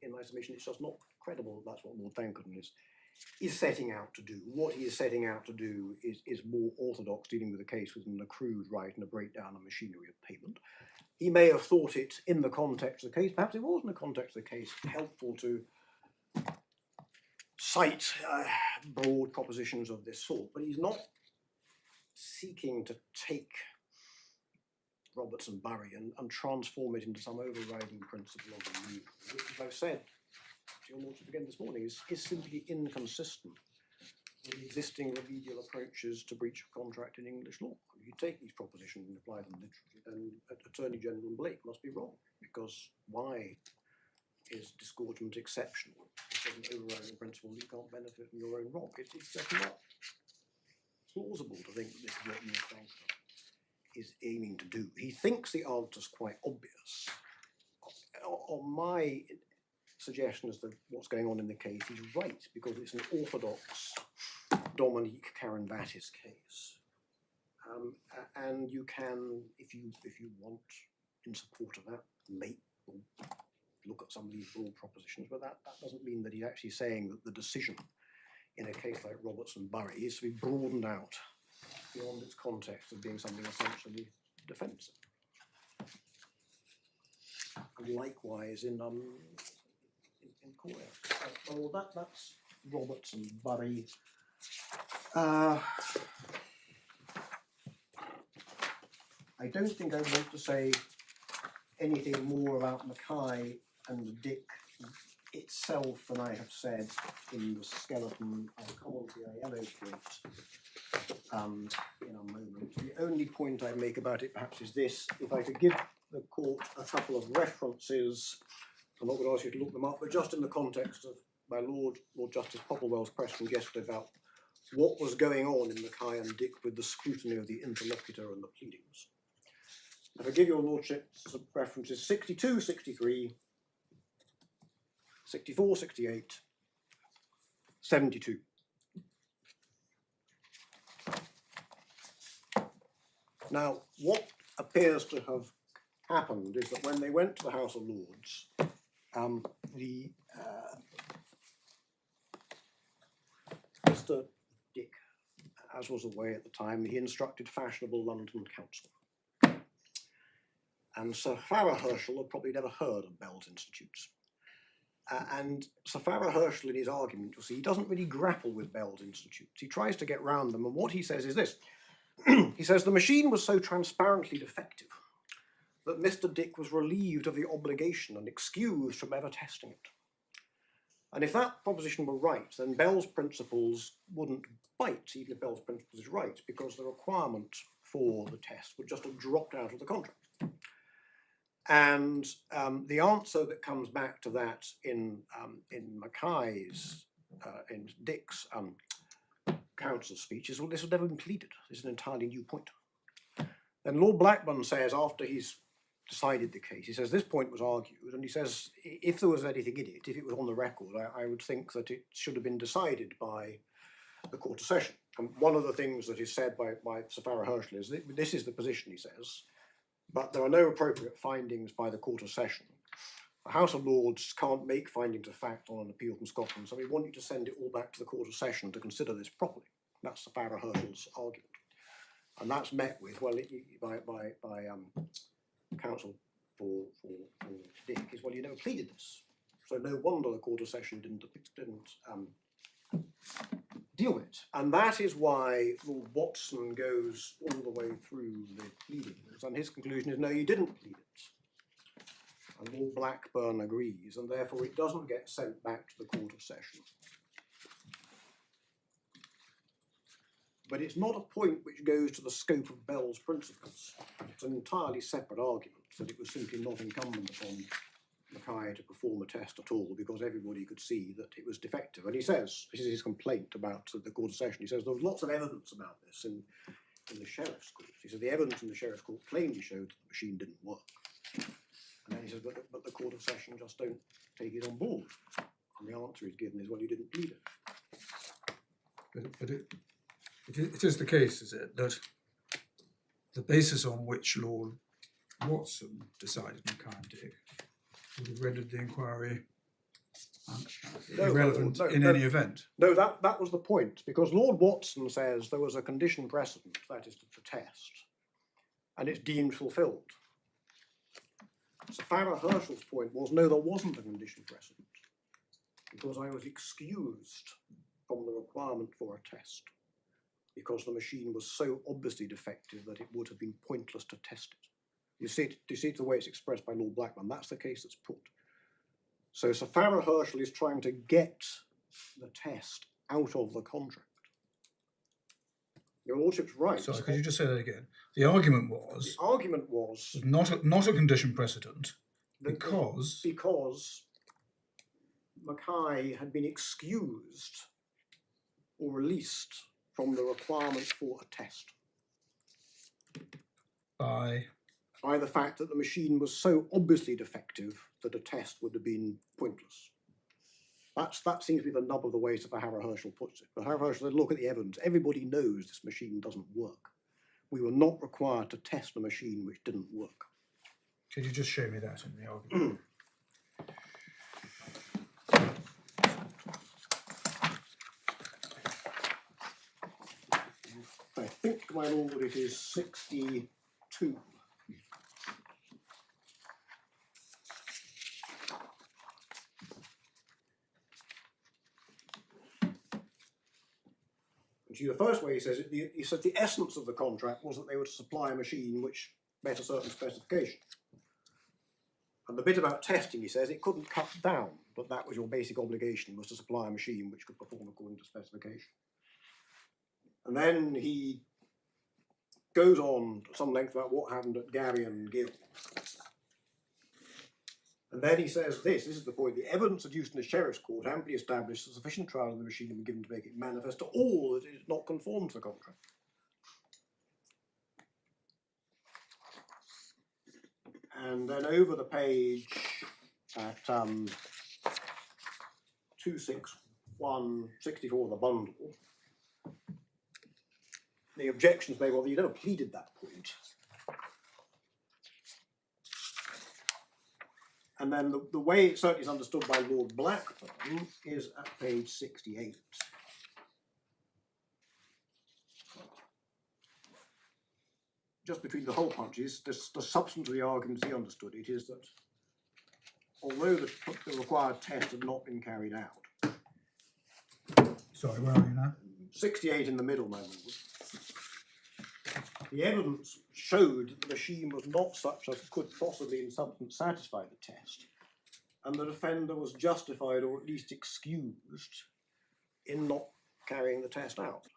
in my submission, it's just not credible that that's what Lord Thankton is setting out to do. What he is setting out to do is more orthodox, dealing with a case with an accrued right and a breakdown of machinery of payment. He may have thought it in the context of the case, perhaps it was in the context of the case, helpful to cite broad propositions of this sort, but he's not seeking to take Roberts and Bury and transform it into some overriding principle of the rule, which, as I've said to your lordship again this morning, is simply inconsistent with existing remedial approaches to breach of contract in English law. If you take these propositions and apply them literally, then Attorney General Blake must be wrong, because why is disgorgement exceptional? It doesn't override the principle that you can't benefit from your own wrong. It's just not plausible to think that this is what Lord Thankton is aiming to do. He thinks the answer's quite obvious. On my suggestion as to what's going on in the case, he's right, because it's an orthodox Dominique Caron-Battis case. And you can, if you want, in support of that, look at some of these broad propositions, but that doesn't mean that he's actually saying that the decision in a case like Roberts and Bury is to be broadened out beyond its context of being something essentially defensive. And likewise in Coria. Well, that's Roberts and Bury. I don't think I want to say anything more about Mackay and Dick itself than I have said in the skeleton. I'll come on to the yellow point in a moment. The only point I make about it perhaps is this: if I could give the court a couple of references, I'm not going to ask you to look them up, but just in the context of my Lord Justice Popplewell's question yesterday about what was going on in Mackay and Dick with the scrutiny of the interlocutor and the pleadings. If I give your lordship some references 62, 63, 64, 68, 72. Now, what appears to have happened is that when they went to the House of Lords, Mr. Dick, as was the way at the time, he instructed fashionable London counsel. And Sir Farrar Herschel had probably never heard of Bell's Institutes. And Sir Farrar Herschel, in his argument, you'll see, he doesn't really grapple with Bell's Institutes. He tries to get round them, and what he says is this. He says, the machine was so transparently defective that Mr. Dick was relieved of the obligation and excused from ever testing it. And if that proposition were right, then Bell's principles wouldn't bite, even if Bell's principles is right, because the requirement for the test would just have dropped out of the contract. And the answer that comes back to that in Mackay's, in Dick's counsel speech is, well, this has never been pleaded. This is an entirely new point. Then Lord Blackburn says, after he's decided the case, he says this point was argued, and he says if there was anything in it, if it was on the record, I would think that it should have been decided by the Court of Session. And one of the things that is said by Sir Farrar Herschel is that this is the position, he says, but there are no appropriate findings by the Court of Session. The House of Lords can't make findings of fact on an appeal from Scotland, so we want you to send it all back to the Court of Session to consider this properly. That's Sir Farrar Herschel's argument. And that's met with, well, by counsel for Dick, is, well, you never pleaded this. So no wonder the Court of Session didn't deal with it. And that is why Lord Watson goes all the way through the pleadings, and his conclusion is, no, you didn't plead it. And Lord Blackburn agrees, and therefore it doesn't get sent back to the Court of Session. But it's not a point which goes to the scope of Bell's principles. It's an entirely separate argument that it was simply not incumbent upon Mackay to perform a test at all because everybody could see that it was defective. And he says, this is his complaint about the Court of Session, he says there was lots of evidence about this in the Sheriff's Court. He said the evidence in the Sheriff's Court plainly showed that the machine didn't work. And then he says, but the Court of Session just don't take it on board. And the answer he's given is, well, you didn't plead it. But it is the case, is it, that the basis on which Lord Watson decided Mackay and Dick would have rendered the inquiry irrelevant in any event? No, that was the point, because Lord Watson says there was a condition precedent, that is the test, and it's deemed fulfilled. Sir Farrar Herschel's point was, no, there wasn't a condition precedent, because I was excused from the requirement for a test, because the machine was so obviously defective that it would have been pointless to test it. You see it the way it's expressed by Lord Blackburn. That's the case that's put. So Sir Farrar Herschel is trying to get the test out of the contract. Your Lordship's right. Sorry, could you just say that again? The argument was not a condition precedent because Mackay had been excused or released from the requirement for a test by the fact that the machine was so obviously defective that a test would have been pointless. That seems to be the nub of the way Sir Farrar Herschel puts it. But Farrar Herschel said, look at the evidence. Everybody knows this machine doesn't work. We were not required to test a machine which didn't work. Could you just show me that in the argument? I think, my lord, it is 62. you the first way he says it, he said the essence of the contract was that they were to supply a machine which met a certain specification. And the bit about testing, he says, it couldn't cut down, but that was your basic obligation, was to supply a machine which could perform according to specification. And then he goes on at some length about what happened at Gary and Gill. And then he says this is the point: the evidence adduced in the sheriff's court amply established that sufficient trial of the machine had been given to make it manifest to all that it is not conformed to the contract. And then over the page at 26164 of the bundle, the objections made, well, you never pleaded that point. And then the way it certainly is understood by Lord Blackburn is at page 68. Just between the hole punches, the substance of the argument as he understood it is that although the required test had not been carried out, Sorry, where are you now? 68 in the middle, my lord, the evidence showed that the machine was not such as could possibly in substance satisfy the test, and the defender was justified or at least excused in not carrying the test out.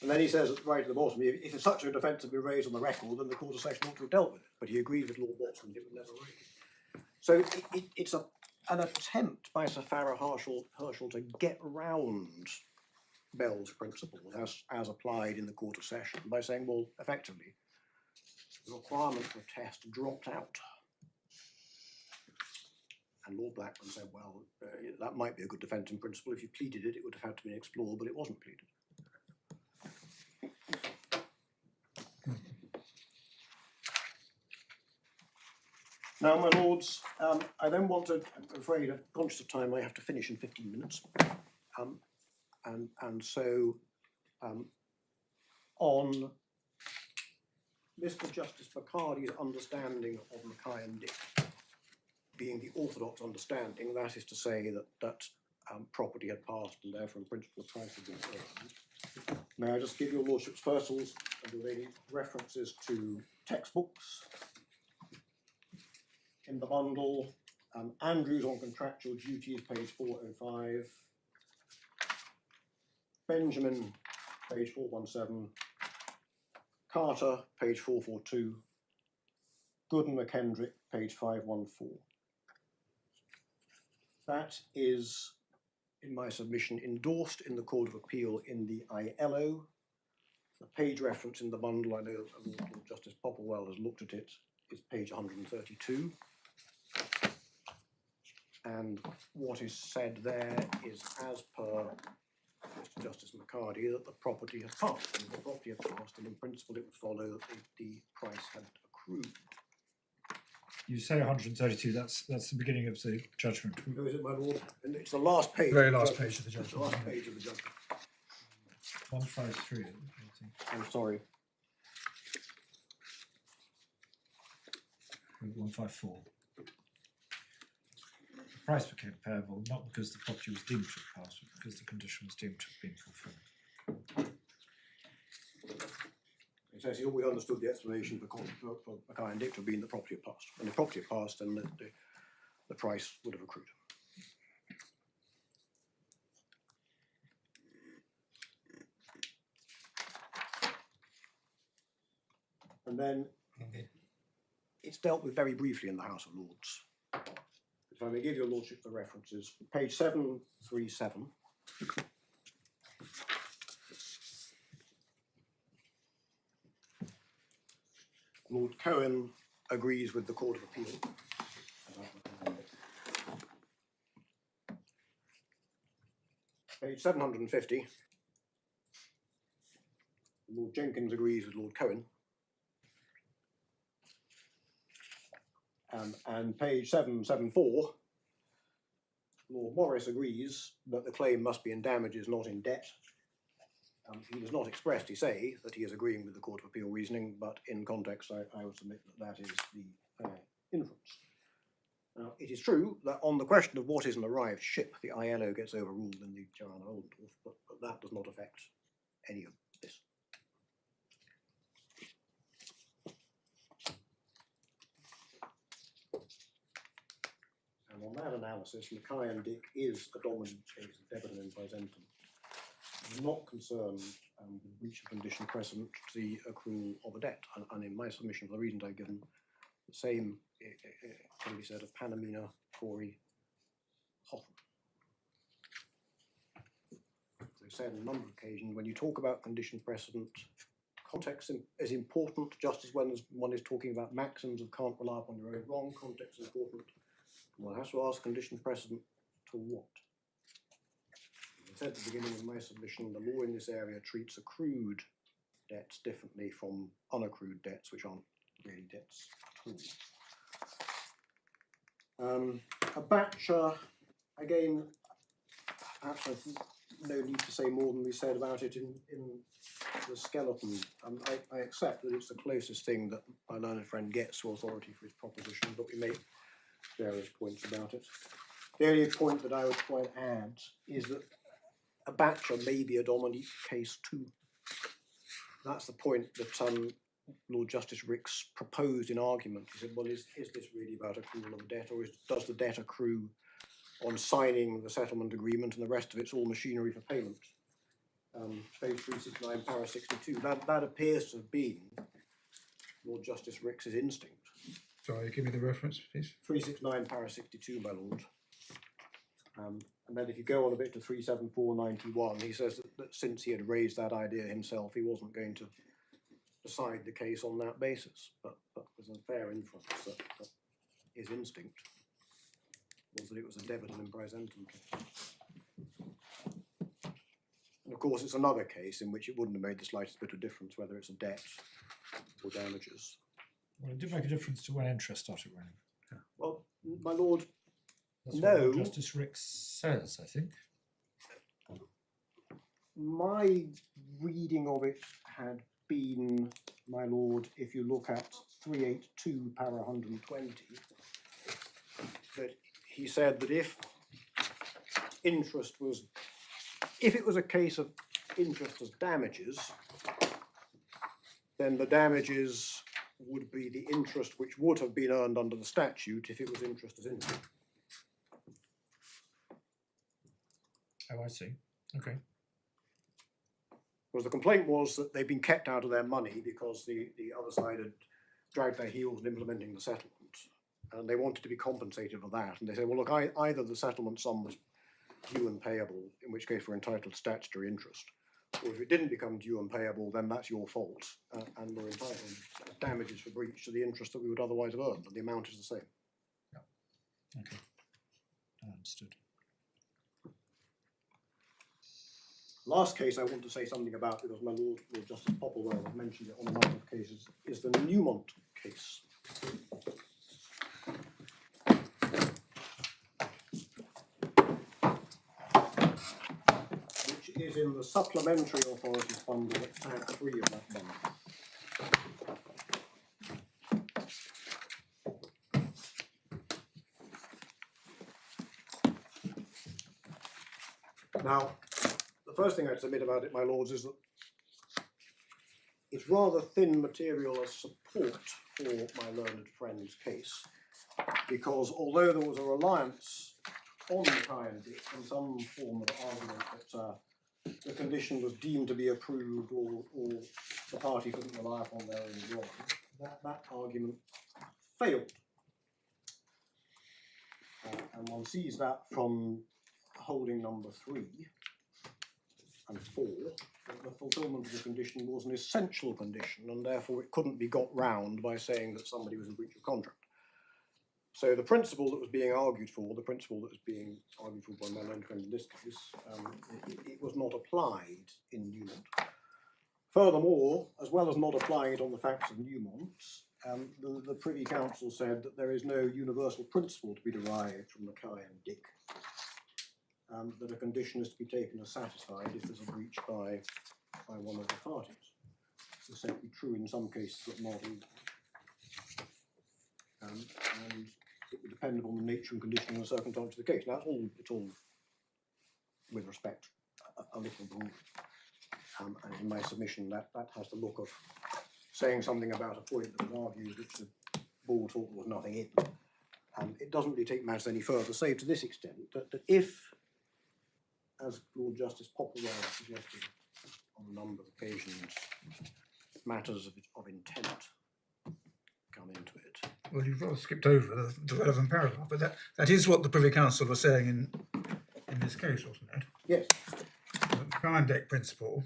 And then he says right at the bottom, if such a defence had been raised on the record, then the Court of Session ought to have dealt with it. But he agreed with Lord Watson that it was never raised. So it's an attempt by Sir Farrar Herschel to get round Bell's principle as applied in the Court of Session by saying, well, effectively, the requirement for a test dropped out. And Lord Blackburn said, well, that might be a good defence in principle. If you pleaded it, it would have had to be explored, but it wasn't pleaded. Now, my lords, I then want to, I'm afraid, I'm conscious of time, I have to finish in 15 minutes. So, on Mr. Justice Bacardi's understanding of Mackay and Dick being the orthodox understanding, that is to say that property had passed and therefore in principle the price had been earned. May I just give your lordships first and the lady references to textbooks in the bundle, Andrews on contractual duties, page 405, Benjamin, page 417, Carter, page 442, Good and McKendrick, page 514. That is, in my submission, endorsed in the Court of Appeal in the ILO. The page reference in the bundle, I know Lord Justice Popplewell has looked at it, is page 132. And what is said there is, as per Mr. Justice McCarty, that the property had passed. And if the property had passed, and in principle it would follow that the price had accrued. You say 132, that's the beginning of the judgment. No, is it, my lord? And it's the last page. Very last page of the It's the judgment. last page of the judgment. 153. I'm sorry. 154. The price became payable not because the property was deemed to have passed, but because the condition was deemed to have been fulfilled. It says he always understood the explanation for Mackay and Dick to have been the property had passed. When the property had passed, then the price would have accrued. And then it's dealt with very briefly in the House of Lords. If I may give your lordship the references, page 737. Lord Cohen agrees with the Court of Appeal. Page 750. Lord Jenkins agrees with Lord Cohen. And page 774, Lord Morris agrees that the claim must be in damages, not in debt. He does not expressly say that he is agreeing with the Court of Appeal reasoning, but in context I would submit that that is the inference. Now, it is true that on the question of what is an arrived ship, the ILO gets overruled in the Joanna Oldendorf, but that does not affect any of this. And on that analysis, Mackay and Dick is a dominant case of debitum in praesentem. I'm not concerned with breach of condition precedent to the accrual of a debt. And in my submission, for the reasons I've given, the same can be said of Panamina, Corey, Hoffman. As I've said on a number of occasions, when you talk about condition precedent, context is important, just as when one is talking about maxims of can't rely upon your own wrong. Context is important. One has to ask condition precedent to what? As I said at the beginning of my submission, the law in this area treats accrued debts differently from unaccrued debts, which aren't really debts at all. A batcher, again, perhaps I've no need to say more than we said about it in the skeleton. I accept that it's the closest thing that my learned friend gets to authority for his proposition, but we make various points about it. The only point that I would try and add is that a batcher may be a dominant case too. That's the point that Lord Justice Ricks proposed in argument. He said, well, is this really about accrual of a debt, or does the debt accrue on signing the settlement agreement and the rest of it's all machinery for payment? Page 369, para 62. That appears to have been Lord Justice Ricks's instinct. Sorry, give me the reference, please. 369, para 62, my lord. And then if you go on a bit to 37491, he says that since he had raised that idea himself, he wasn't going to decide the case on that basis. But there's a fair inference that his instinct was that it was a debitum in praesentem case. And of course, it's another case in which it wouldn't have made the slightest bit of difference whether it's a debt or damages. Well, it did make a difference to when interest started running. Well, my lord, That's no. what Lord Justice Ricks says, I think. My reading of it had been, my lord, if you look at 382, para 120, that he said that if it was a case of interest as damages, then the damages would be the interest which would have been earned under the statute if it was interest as interest. Oh, I see. Okay. Because the complaint was that they'd been kept out of their money because the other side had dragged their heels in implementing the settlement, and they wanted to be compensated for that. And they said, well, look, either the settlement sum was due and payable, in which case we're entitled to statutory interest, or if it didn't become due and payable, then that's your fault, and we're entitled to damages for breach to the interest that we would otherwise have earned, and the amount is the same. Yeah. Okay. Understood. Last case I want to say something about, because my Lord Justice Popplewell has mentioned it on a number of cases, is the Newmont case. Which is in the supplementary authorities bundle at tab 3 of that bundle. Now, the first thing I'd submit about it, my lords, is that it's rather thin material as support for my learned friend's case, because although there was a reliance on Mackay and Dick in some form of argument that the condition was deemed to be approved or the party couldn't rely upon their own wrong, that argument failed. And one sees that from holding number 3 and 4, that the fulfilment of the condition was an essential condition, and therefore it couldn't be got round by saying that somebody was in breach of contract. So the principle that was being argued for, the principle that was being argued for by my learned friend in this case, it was not applied in Newmont. Furthermore, as well as not applying it on the facts of Newmont, the Privy Council said that there is no universal principle to be derived from Mackay and Dick, that a condition is to be taken as satisfied if there's a breach by one of the parties. It's certainly true in some cases, but not all. And it would depend upon the nature and condition and the circumstance of the case. Now, it's all with respect, a little broad. And in my submission, that has the look of saying something about a point that was argued which the board thought there was nothing in. It doesn't really take matters any further, save to this extent, that if, as Lord Justice Popplewell suggested on a number of occasions, matters of intent come into it. Well, you've rather skipped over the relevant paragraph, but that is what the Privy Council was saying in this case, wasn't it? Yes. The McKay-Dick principle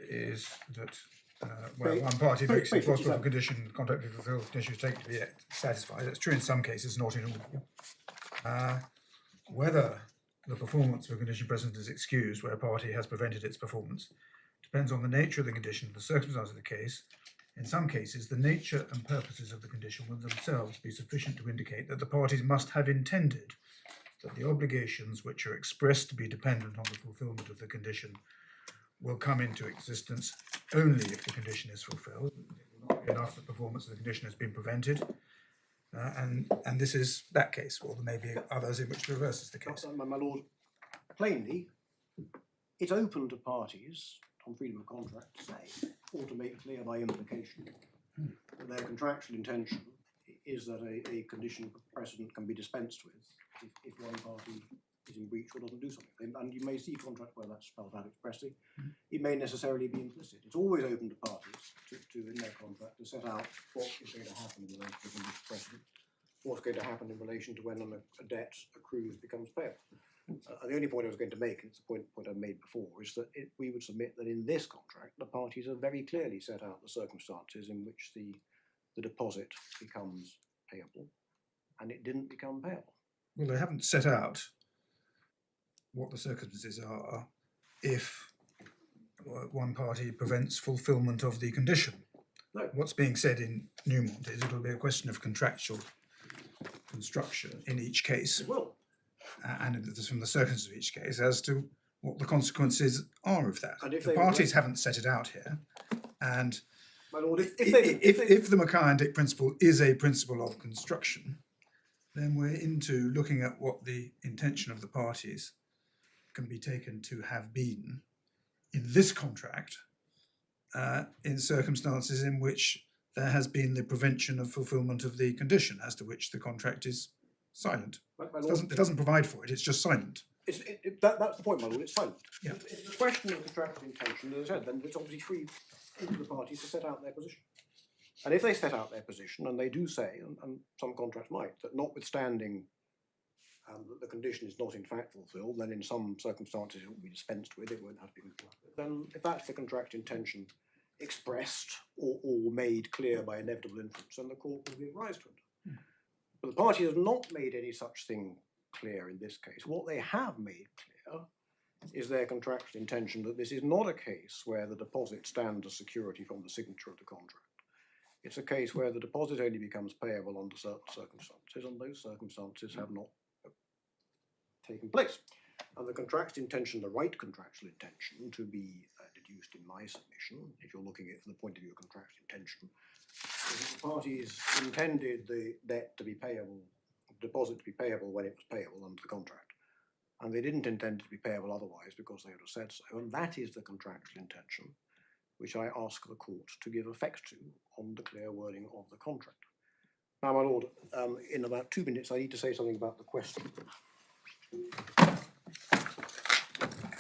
is that where one party makes it possible for condition contract to be fulfilled, conditions taken to be satisfied. That's true in some cases, not in all. Whether the performance of a condition present is excused where a party has prevented its performance depends on the nature of the condition, the circumstances of the case. In some cases, the nature and purposes of the condition will themselves be sufficient to indicate that the parties must have intended that the obligations which are expressed to be dependent on the fulfilment of the condition will come into existence only if the condition is fulfilled. It will not be enough that performance of the condition has been prevented. And this is that case, or there may be others in which the reverse is the case. My lord, plainly, it's open to parties on freedom of contract to say, or to make clear by implication, that their contractual intention is that a condition precedent can be dispensed with if one party is in breach or doesn't do something. And you may see contract where that's spelled out expressly. It may necessarily be implicit. It's always open to parties to in their contract to set out what is going to happen in relation to condition precedent, what's going to happen in relation to when a debt accrues becomes payable. The only point I was going to make, and it's the point I made before, is that we would submit that in this contract the parties have very clearly set out the circumstances in which the deposit becomes payable, and it didn't become payable. Well, they haven't set out what the circumstances are if one party prevents fulfilment of the condition. No. What's being said in Newmont is it'll be a question of contractual construction in each case. It will. And it's from the circumstances of each case as to what the consequences are of that. And if the they parties haven't set it out here, and my lord, if if the McKay-Dick principle is a principle of construction, then we're into looking at what the intention of the parties can be taken to have been in this contract in circumstances in which there has been the prevention of fulfilment of the condition as to which the contract is silent. It doesn't provide for it, it's just silent. That's the point, my lord, it's silent. Yeah. If the question of contractual intention, as I said, then it's obviously free for the parties to set out their position. And if they set out their position, and they do say, and some contracts might, that notwithstanding that the condition is not in fact fulfilled, then in some circumstances it will be dispensed with, it won't have to be complied with. Then if that's the contract intention expressed or made clear by inevitable inference, then the court will give rise to it. But the parties have not made any such thing clear in this case. What they have made clear is their contractual intention that this is not a case where the deposit stands as security from the signature of the contract. It's a case where the deposit only becomes payable under certain circumstances, and those circumstances have not taken place. And the contractual intention, the right contractual intention to be deduced in my submission, if you're looking at it from the point of view of contractual intention, is that the parties intended the debt to be payable, the deposit to be payable when it was payable under the contract. And they didn't intend it to be payable otherwise because they would have said so. And that is the contractual intention which I ask the court to give effect to on the clear wording of the contract. Now, my lord, in about 2 minutes, I need to say something about the question.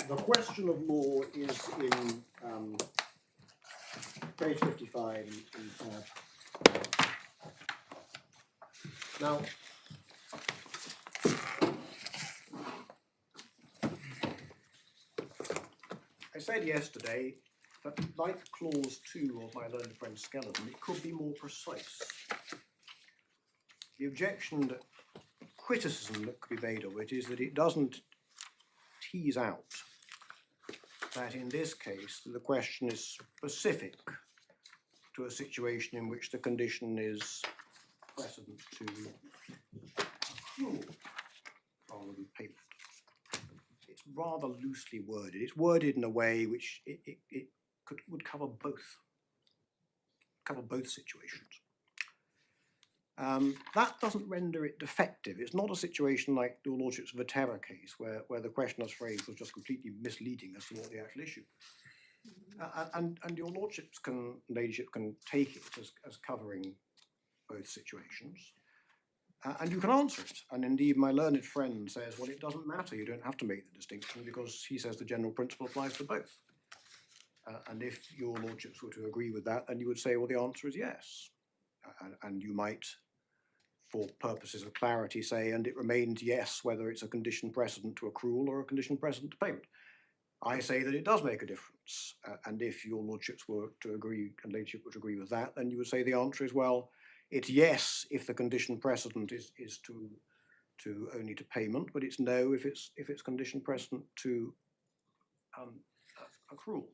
The question of law is in page 55 in Now, I said yesterday that, like clause 2 of my learned friend Skeleton, it could be more precise. The objection, criticism that could be made of it is that it doesn't tease out that in this case the question is specific to a situation in which the condition is precedent to accrual rather than payment. It's rather loosely worded. It's worded in a way which would cover both situations. That doesn't render it defective. It's not a situation like your lordship's Vatera case where the questioner's phrase was just completely misleading as to what the actual issue. And your ladyship can take it as covering both situations. And you can answer it. And indeed, my learned friend says, well, it doesn't matter. You don't have to make the distinction because he says the general principle applies to both. And if your lordships were to agree with that, then you would say, well, the answer is yes. And you might, for purposes of clarity, say, and it remains yes, whether it's a condition precedent to accrual or a condition precedent to payment. I say that it does make a difference. And if your lordships were to agree, and ladyship were to agree with that, then you would say the answer is, well, it's yes if the condition precedent is to only to payment, but it's no if it's condition precedent to accrual.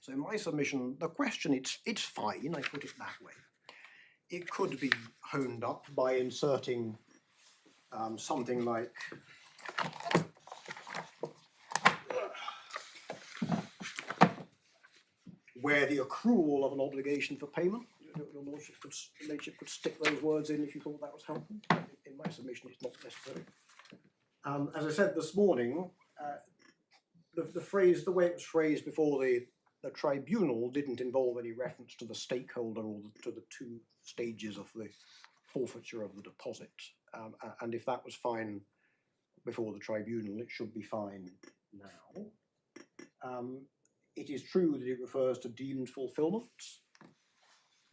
So in my submission, the question, it's fine, I put it that way. It could be honed up by inserting something like where the accrual of an obligation for payment, your lordship could stick those words in if you thought that was helpful. In my submission, it's not necessary. As I said this morning, the way it was phrased before the tribunal didn't involve any reference to the stakeholder or to the two stages of the forfeiture of the deposit. And if that was fine before the tribunal, it should be fine now. It is true that it refers to deemed fulfilments.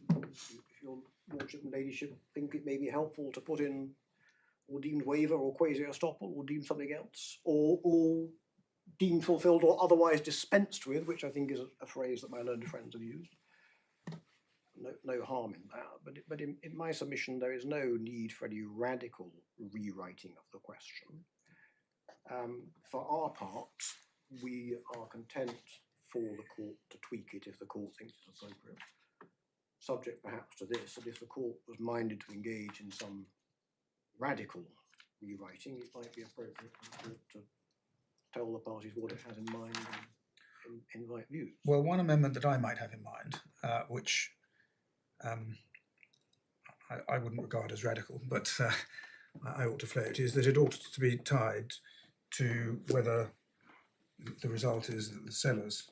If your lordship and ladyship think it may be helpful to put in or deemed waiver or quasi-estoppel or deemed something else, or deemed fulfilled or otherwise dispensed with, which I think is a phrase that my learned friends have used. No harm in that, but in my submission there is no need for any radical rewriting of the question. For our part, we are content for the court to tweak it if the court thinks it's appropriate. Subject perhaps to this, that if the court was minded to engage in some radical rewriting, it might be appropriate for the court to tell the parties what it has in mind and invite views. Well, one amendment that I might have in mind, which I wouldn't regard as radical, but I ought to float, is that it ought to be tied to whether the result is that the sellers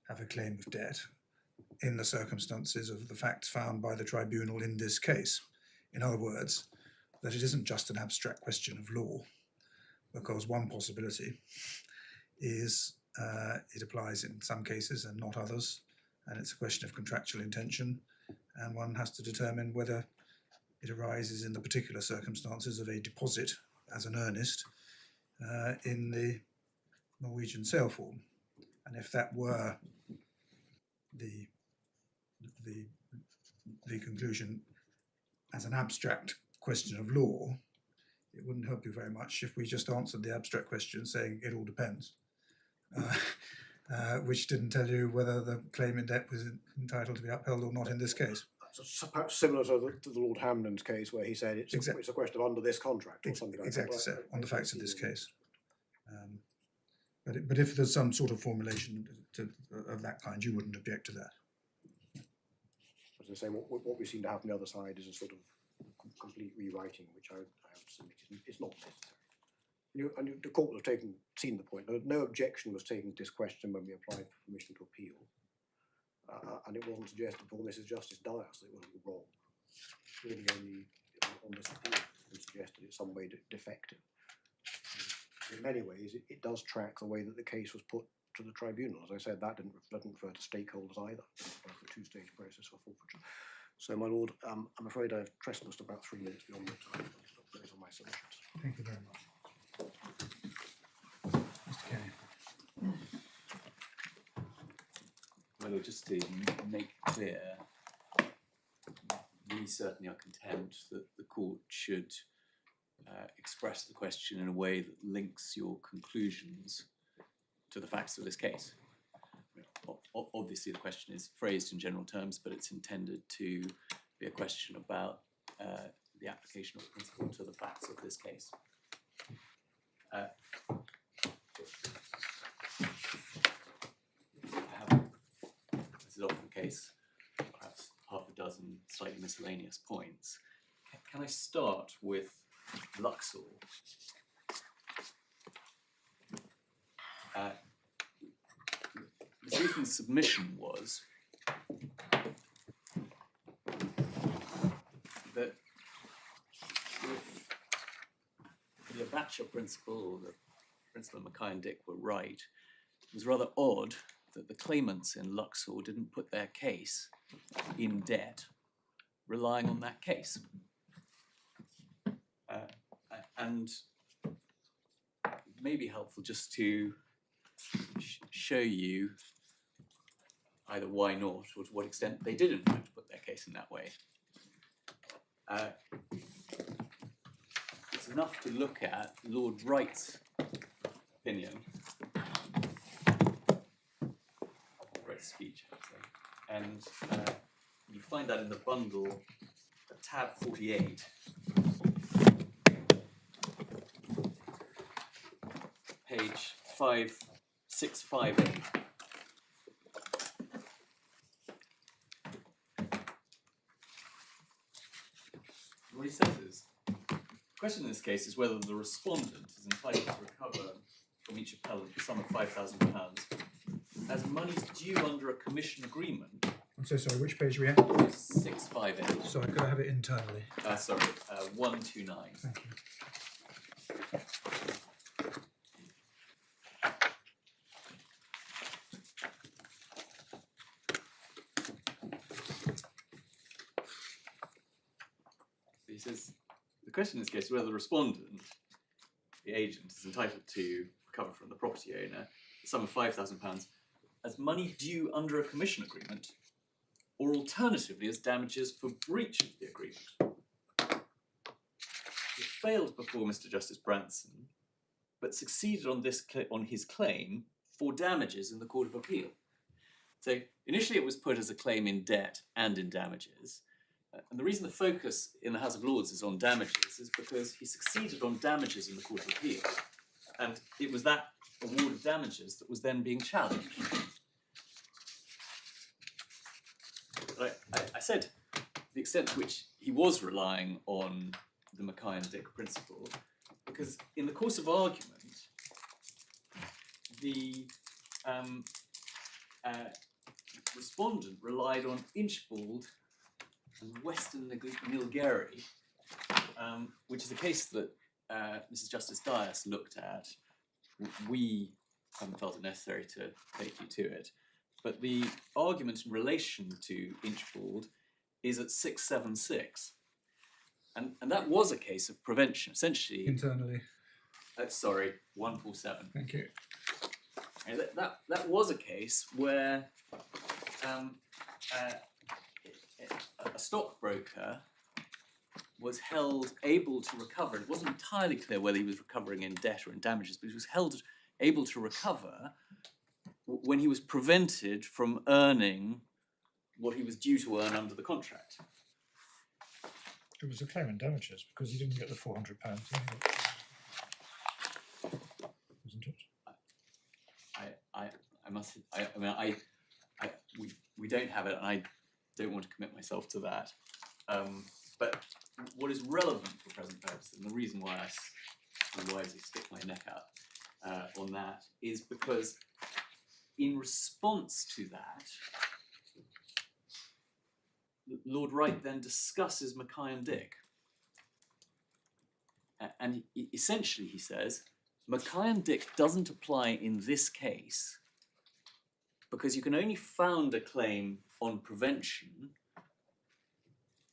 have a claim of debt in the circumstances of the facts found by the tribunal in this case. In other words, that it isn't just an abstract question of law, because one possibility is it applies in some cases and not others, and it's a question of contractual intention, and one has to determine whether it arises in the particular circumstances of a deposit as an earnest in the Norwegian sale form. And if that were the conclusion as an abstract question of law, it wouldn't help you very much if we just answered the abstract question saying it all depends, which didn't tell you whether the claim in debt was entitled to be upheld or not in this case. That's perhaps similar to the Lord Hamden's case where he said it's a question of under this contract or something like exactly that. Exactly so, on the facts of this case. But if there's some sort of formulation of that kind, you wouldn't object to that. As I say, what we seem to have on the other side is a sort of complete rewriting, which I have submitted. It's not necessary. And the court will have seen the point. No objection was taken to this question when we applied for permission to appeal. And it wasn't suggested before Mrs. Justice Dias that it wasn't wrong. Really only on this appeal it suggested it's some way defective. In many ways, it does track the way that the case was put to the tribunal. As I said, that didn't refer to stakeholders either. It was a two-stage process for forfeiture. So, my lord, I'm afraid I've trespassed about 3 minutes beyond the time. I'll stop those on my submissions. Thank you very much. Mr. Kenny. Well, just to make clear, we certainly are content that the court should express the question in a way that links your conclusions to the facts of this case. Obviously, the question is phrased in general terms, but it's intended to be a question about the application of the principle to the facts of this case. This is often the case, perhaps half a dozen slightly miscellaneous points. can I start with Luxor? The Stephen's submission was that if the Abacha principle, or the principle of Mackay and Dick were right, it was rather odd that the claimants in Luxor didn't put their case in debt, relying on that case. And it may be helpful just to show you either why not, or to what extent they did in fact put their case in that way. It's enough to look at Lord Wright's opinion, Wright's speech, and you find that in the bundle at tab 48. Page 5658. What he says is, the question in this case is whether the respondent is entitled to recover from each appellant the sum of £5,000 as monies due under a commission agreement. I'm so sorry, which page are we at? 658. Sorry, could I have it internally? 129. Thank you. He says, the question in this case is whether the respondent, the agent, is entitled to recover from the property owner the sum of £5,000 as money due under a commission agreement, or alternatively as damages for breach of the agreement. He failed before Mr. Justice Branson, but succeeded on his claim for damages in the Court of Appeal. So initially it was put as a claim in debt and in damages. And the reason the focus in the House of Lords is on damages is because he succeeded on damages in the Court of Appeal. And it was that award of damages that was then being challenged. But I said the extent to which he was relying on the Mackay and Dick principle, because in the course of argument, the respondent relied on Inchbald and Western Nilgiri, which is a case that Mrs. Justice Dias looked at. We haven't felt it necessary to take you to it, but the argument in relation to Inchbald is at 676, and that was a case of prevention, essentially. Internally. Sorry, 147. Thank you. And that was a case where a stockbroker was held able to recover. It wasn't entirely clear whether he was recovering in debt or in damages, but he was held able to recover when he was prevented from earning what he was due to earn under the contract. It was a claim in damages because he didn't get the £400, wasn't it? We don't have it, and I don't want to commit myself to that. But what is relevant for present purposes, and the reason why I wisely stick my neck out on that, is because in response to that, Lord Wright then discusses Mackay and Dick. And essentially he says, Mackay and Dick doesn't apply in this case because you can only found a claim on prevention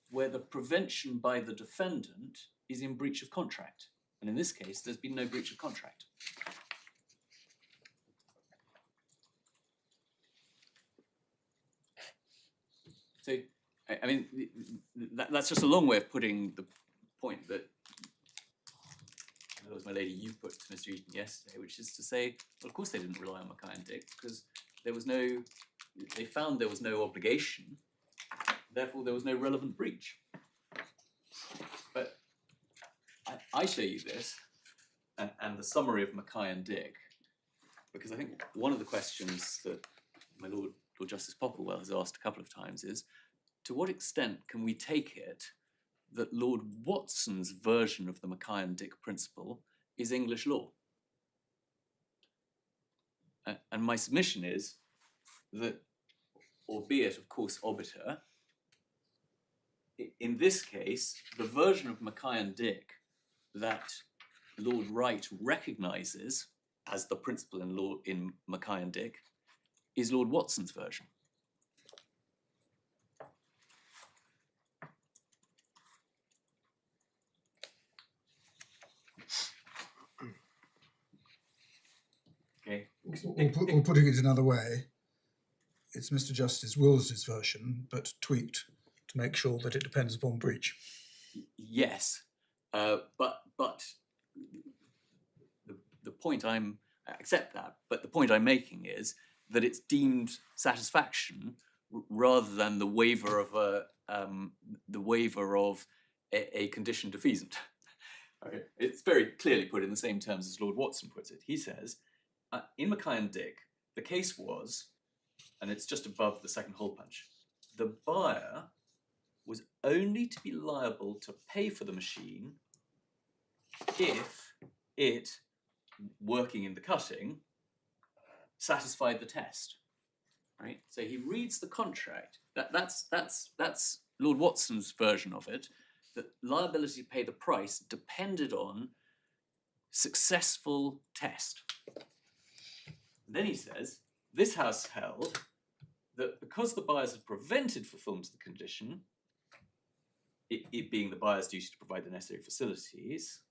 where the prevention by the defendant is in breach of contract. And in this case, there's been no breach of contract. So, I mean, that's just a long way of putting the point that, that was my lady, you put to Mr. Eaton yesterday, which is to say, well, of course they didn't rely on Mackay and Dick because there was no, they found there was no obligation, therefore there was no relevant breach. But I show you this and the summary of Mackay and Dick, because I think one of the questions that my Lord Justice Popplewell has asked a couple of times is, to what extent can we take it that Lord Watson's version of the Mackay and Dick principle is English law. And my submission is that, albeit of course obiter, in this case, the version of Mackay and Dick that Lord Wright recognises as the principle in law in Mackay and Dick is Lord Watson's version. Okay. Or putting it another way, it's Mr. Justice Wills's version, but tweaked to make sure that it depends upon breach. Yes, but the point I accept that, but the point I'm making is that it's deemed satisfaction rather than the waiver of a condition defeasant. Okay, it's very clearly put in the same terms as Lord Watson puts it. He says, in Mackay and Dick, the case was, and it's just above the second hole punch, the buyer was only to be liable to pay for the machine if it, working in the cutting, satisfied the test. Right? So he reads the contract. That's Lord Watson's version of it, that liability to pay the price depended on successful test. Then he says, this house held that because the buyers had prevented fulfilment of the condition, it being the buyer's duty to provide the necessary facilities,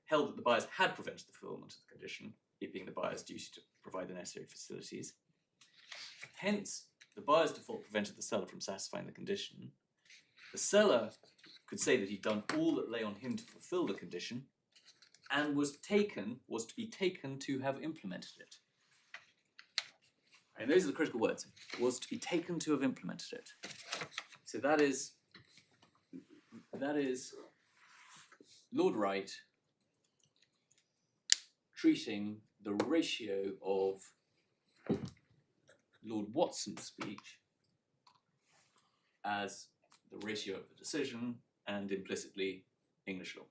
held that the buyers had prevented the fulfilment of the condition, it being the buyer's duty to provide the necessary facilities. Hence, the buyer's default prevented the seller from satisfying the condition. The seller could say that he'd done all that lay on him to fulfill the condition and was to be taken to have implemented it. And those are the critical words. Was to be taken to have implemented it. So that is Lord Wright treating the ratio of Lord Watson's speech as the ratio of the decision and implicitly English law.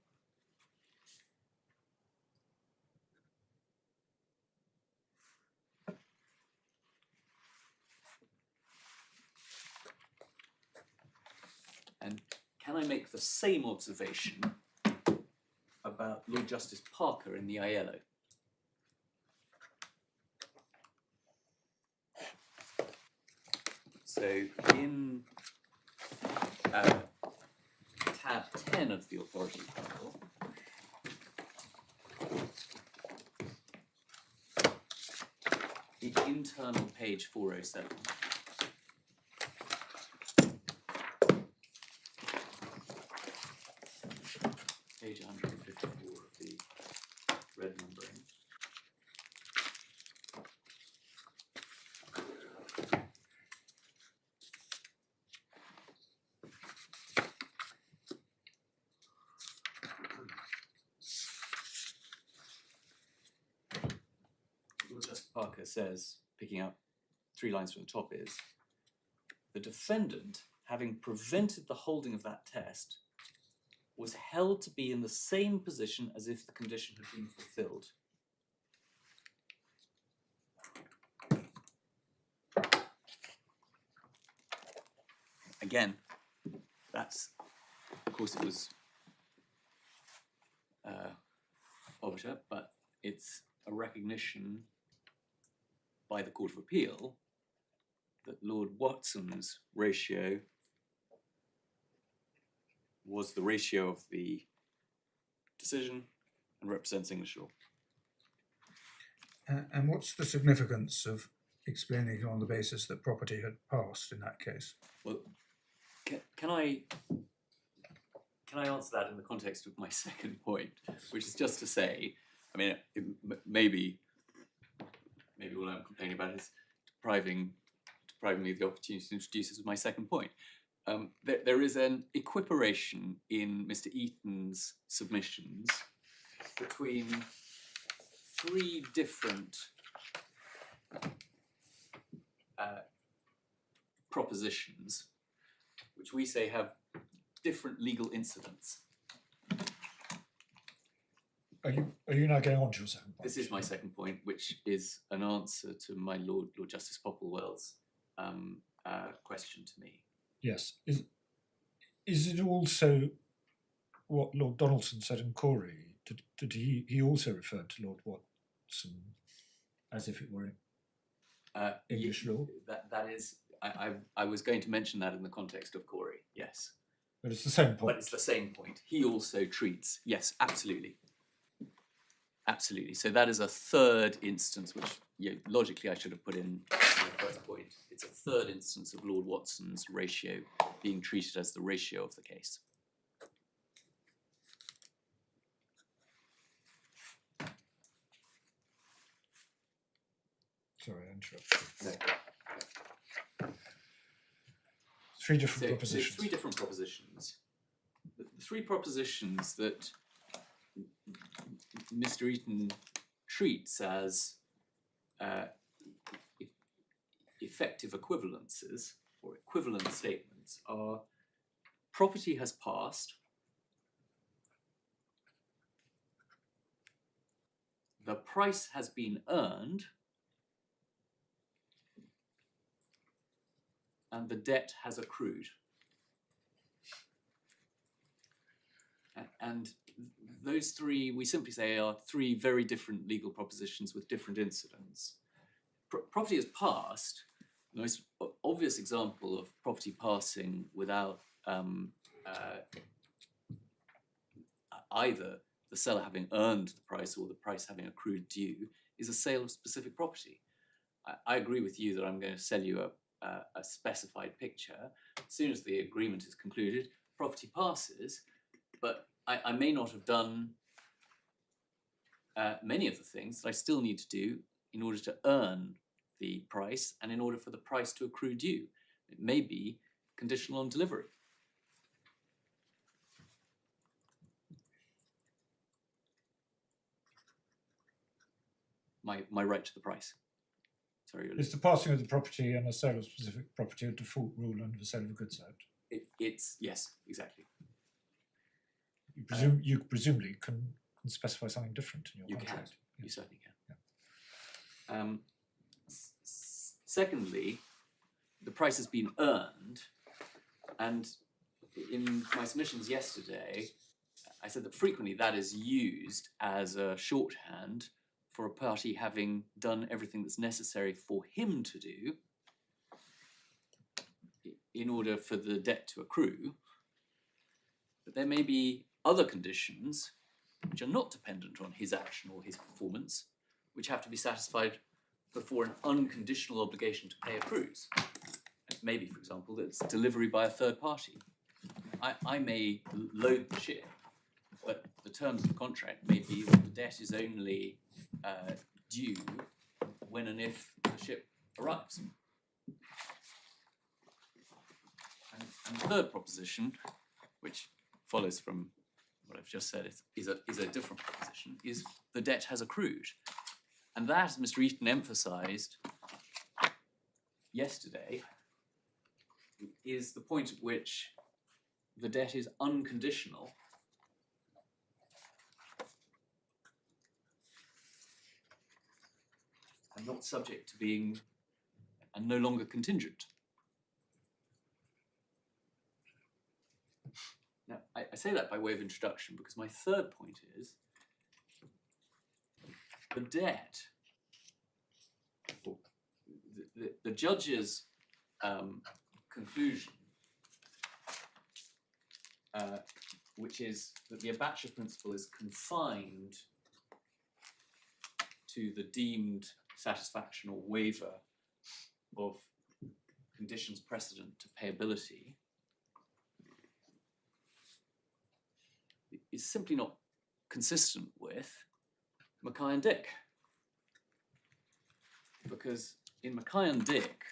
And can I make the same observation about Lord Justice Parker in the ILO? So in tab 10 of the authority panel, the internal page 407. Page 154 of the red numbering. Lord Justice Parker says, picking up 3 lines from the top, is the defendant, having prevented the holding of that test, was held to be in the same position as if the condition had been fulfilled. Again, that's, of course it was obiter, but it's a recognition by the Court of Appeal that Lord Watson's ratio was the ratio of the decision and represents English law. And what's the significance of explaining it on the basis that property had passed in that case? Well, can I answer that in the context of my second point, which is just to say, I mean, maybe all I'm complaining about is depriving me of the opportunity to introduce this as my second point. There is an equiparation in Mr. Eaton's submissions between 3 different propositions, which we say have different legal incidents. Are you now going on to your second point? This is my second point, which is an answer to my Lord Justice Popplewell's question to me. Yes. Is it also what Lord Donaldson said in Corey? Did he also referred to Lord Watson as if it were English law? That is, I was going to mention that in the context of Corey, yes. But it's the same point. But it's the same point. He also treats, yes, absolutely. Absolutely. So that is a third instance, which logically I should have put in the first point. It's a third instance of Lord Watson's ratio being treated as the ratio of the case. Sorry, I interrupted. No. Three different propositions. So three different propositions. The three propositions that Mr. Eaton treats as effective equivalences or equivalent statements are: property has passed, the price has been earned, and the debt has accrued. And those three, we simply say, are three very different legal propositions with different incidents. Property has passed. The most obvious example of property passing without either the seller having earned the price or the price having accrued due is a sale of specific property. I agree with you that I'm going to sell you a specified picture. As soon as the agreement is concluded, property passes, but I may not have done many of the things that I still need to do in order to earn the price and in order for the price to accrue due. It may be conditional on delivery. My right to the price. Sorry. Is the passing of the property and a sale of specific property a default rule under the Sale of Goods Act? It's yes, exactly. You presumably can specify something different in your contract. Can. You certainly can. Yeah. Secondly, the price has been earned, and in my submissions yesterday, I said that frequently that is used as a shorthand for a party having done everything that's necessary for him to do in order for the debt to accrue. But there may be other conditions which are not dependent on his action or his performance, which have to be satisfied before an unconditional obligation to pay accrues. It may be, for example, that it's delivery by a third party. I may load the ship, but the terms of the contract may be that the debt is only due when and if the ship arrives. And the third proposition, which follows from what I've just said, is a different proposition, is the debt has accrued. And that, as Mr. Eaton emphasised yesterday, is the point at which the debt is unconditional and not subject to being, and no longer contingent. Now, I say that by way of introduction because my third point is the debt, the judge's conclusion, which is that the abature principle is confined to the deemed satisfaction or waiver of conditions precedent to payability, is simply not consistent with Mackay and Dick. Because in Mackay and Dick,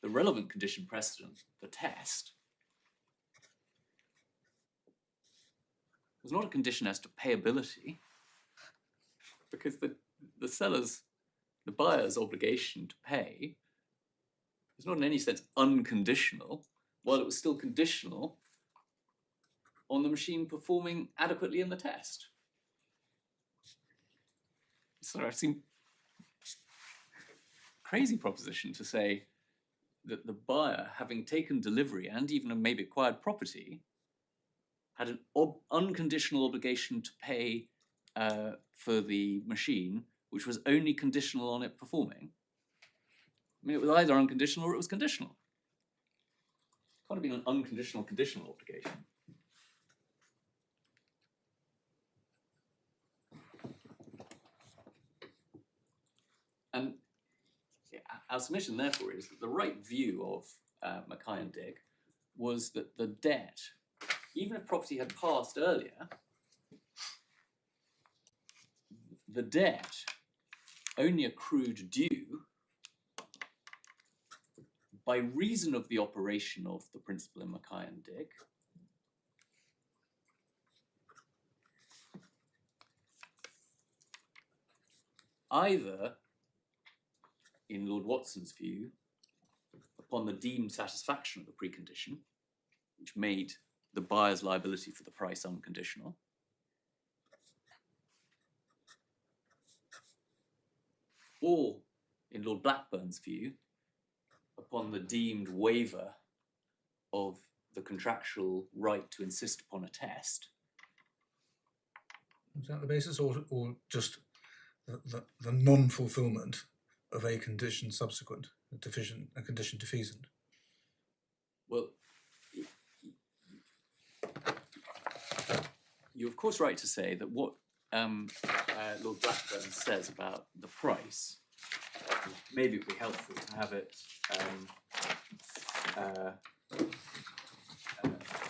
the relevant condition precedent, the test, was not a condition as to payability, because the seller's, the buyer's obligation to pay is not in any sense unconditional, while it was still conditional on the machine performing adequately in the test. So I've seen crazy proposition to say that the buyer, having taken delivery and even maybe acquired property, had an unconditional obligation to pay for the machine, which was only conditional on it performing. I mean, it was either unconditional or it was conditional. Can't have been an unconditional conditional obligation. And our submission, therefore, is that the right view of Mackay and Dick was that the debt, even if property had passed earlier, the debt only accrued due by reason of the operation of the principle in Mackay and Dick, either, in Lord Watson's view, upon the deemed satisfaction of the precondition, which made the buyer's liability for the price unconditional, or, in Lord Blackburn's view, upon the deemed waiver of the contractual right to insist upon a test. Is that the basis, or just the non-fulfilment of a condition subsequent, a condition defeasant? Well, you're of course right to say that what Lord Blackburn says about the price, maybe it would be helpful to have it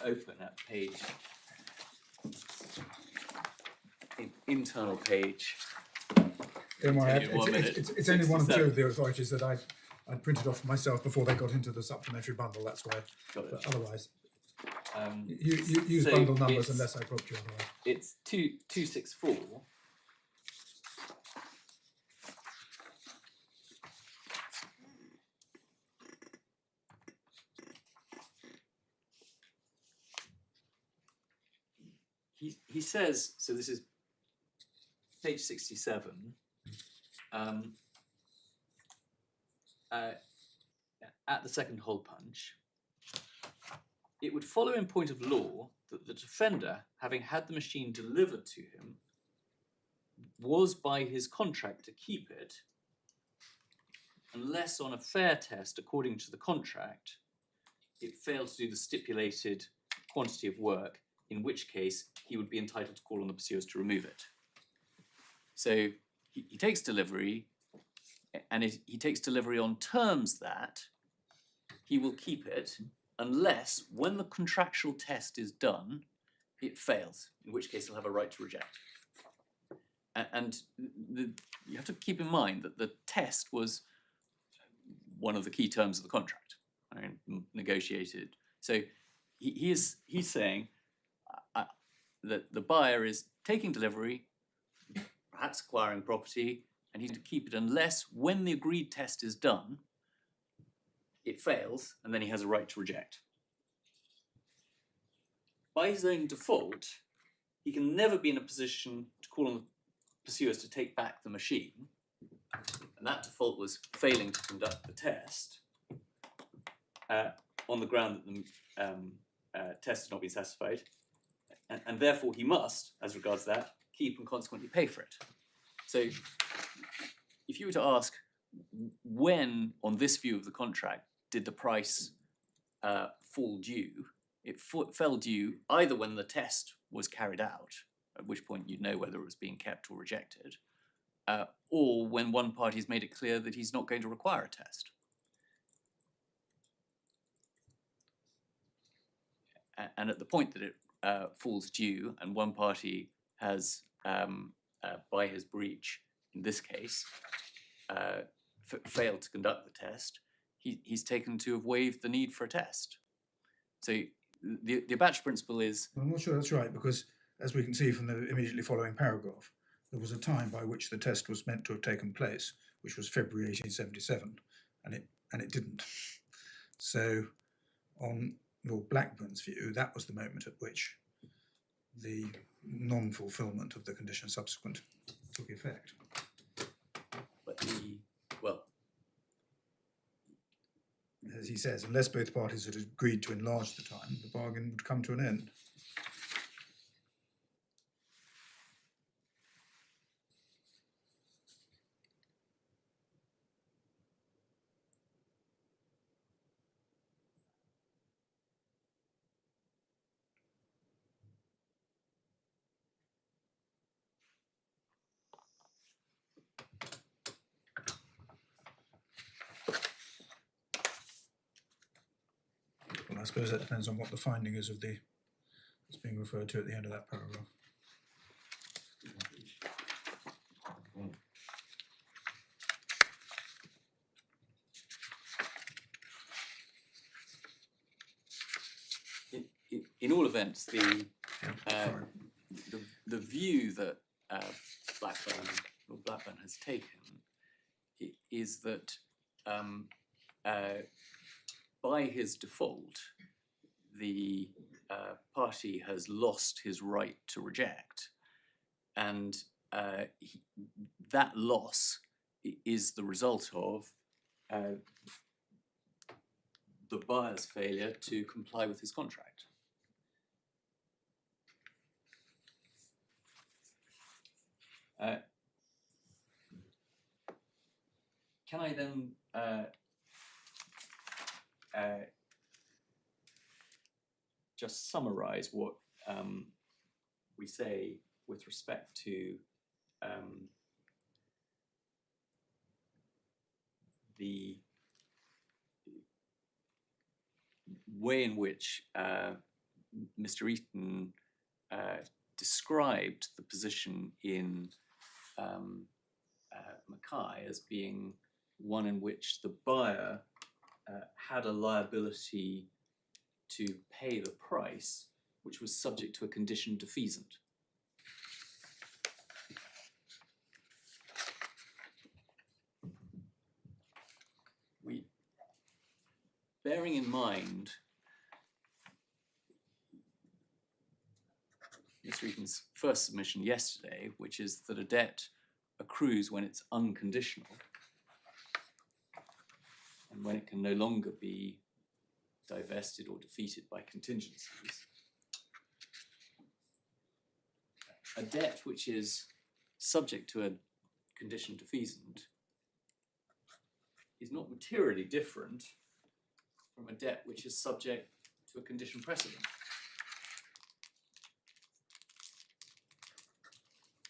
open at page, internal page. Don't worry, Continue 1 minute, it's only one of 67. two of the authorities that I'd printed off myself before they got into the supplementary bundle, that's why. Got it. But otherwise, Um, you use so bundle numbers it's- unless I prompt you otherwise. It's 264. He says, so this is page 67, at the second hole punch, it would follow in point of law that the defender, having had the machine delivered to him, was by his contract to keep it, unless on a fair test according to the contract, it failed to do the stipulated quantity of work, in which case he would be entitled to call on the pursuers to remove it. So he takes delivery, and he takes delivery on terms that he will keep it unless, when the contractual test is done, it fails, in which case he'll have a right to reject. And you have to keep in mind that the test was one of the key terms of the contract, negotiated. So he's saying that the buyer is taking delivery, perhaps acquiring property, and he's to keep it unless, when the agreed test is done, it fails, and then he has a right to reject. By his own default, he can never be in a position to call on the pursuers to take back the machine, and that default was failing to conduct the test on the ground that the test has not been satisfied, and therefore he must, as regards that, keep and consequently pay for it. So if you were to ask, when, on this view of the contract, did the price fall due, it fell due either when the test was carried out, at which point you'd know whether it was being kept or rejected, or when one party's made it clear that he's not going to require a test. And at the point that it falls due and one party has, by his breach, in this case, failed to conduct the test, he's taken to have waived the need for a test. So the Abacha principle is... I'm not sure that's right, because as we can see from the immediately following paragraph, there was a time by which the test was meant to have taken place, which was February 1877, and it didn't. So on Lord Blackburn's view, that was the moment at which the non-fulfilment of the condition subsequent took effect. But well, As he says, unless both parties had agreed to enlarge the time, the bargain would come to an end. Well, I suppose that depends on what the finding is of the that's being referred to at the end of that paragraph. in all events, Yeah, uh, sorry. the view that Lord Blackburn has taken is that by his default, the party has lost his right to reject, and that loss is the result of the buyer's failure to comply with his contract. Can I then just summarize what we say with respect to the way in which Mr. Eaton described the position in Mackay as being one in which the buyer had a liability to pay the price, which was subject to a condition defeasant. Bearing in mind Mr. Eaton's first submission yesterday, which is that a debt accrues when it's unconditional and when it can no longer be divested or defeated by contingencies. A debt which is subject to a condition defeasant is not materially different from a debt which is subject to a condition precedent.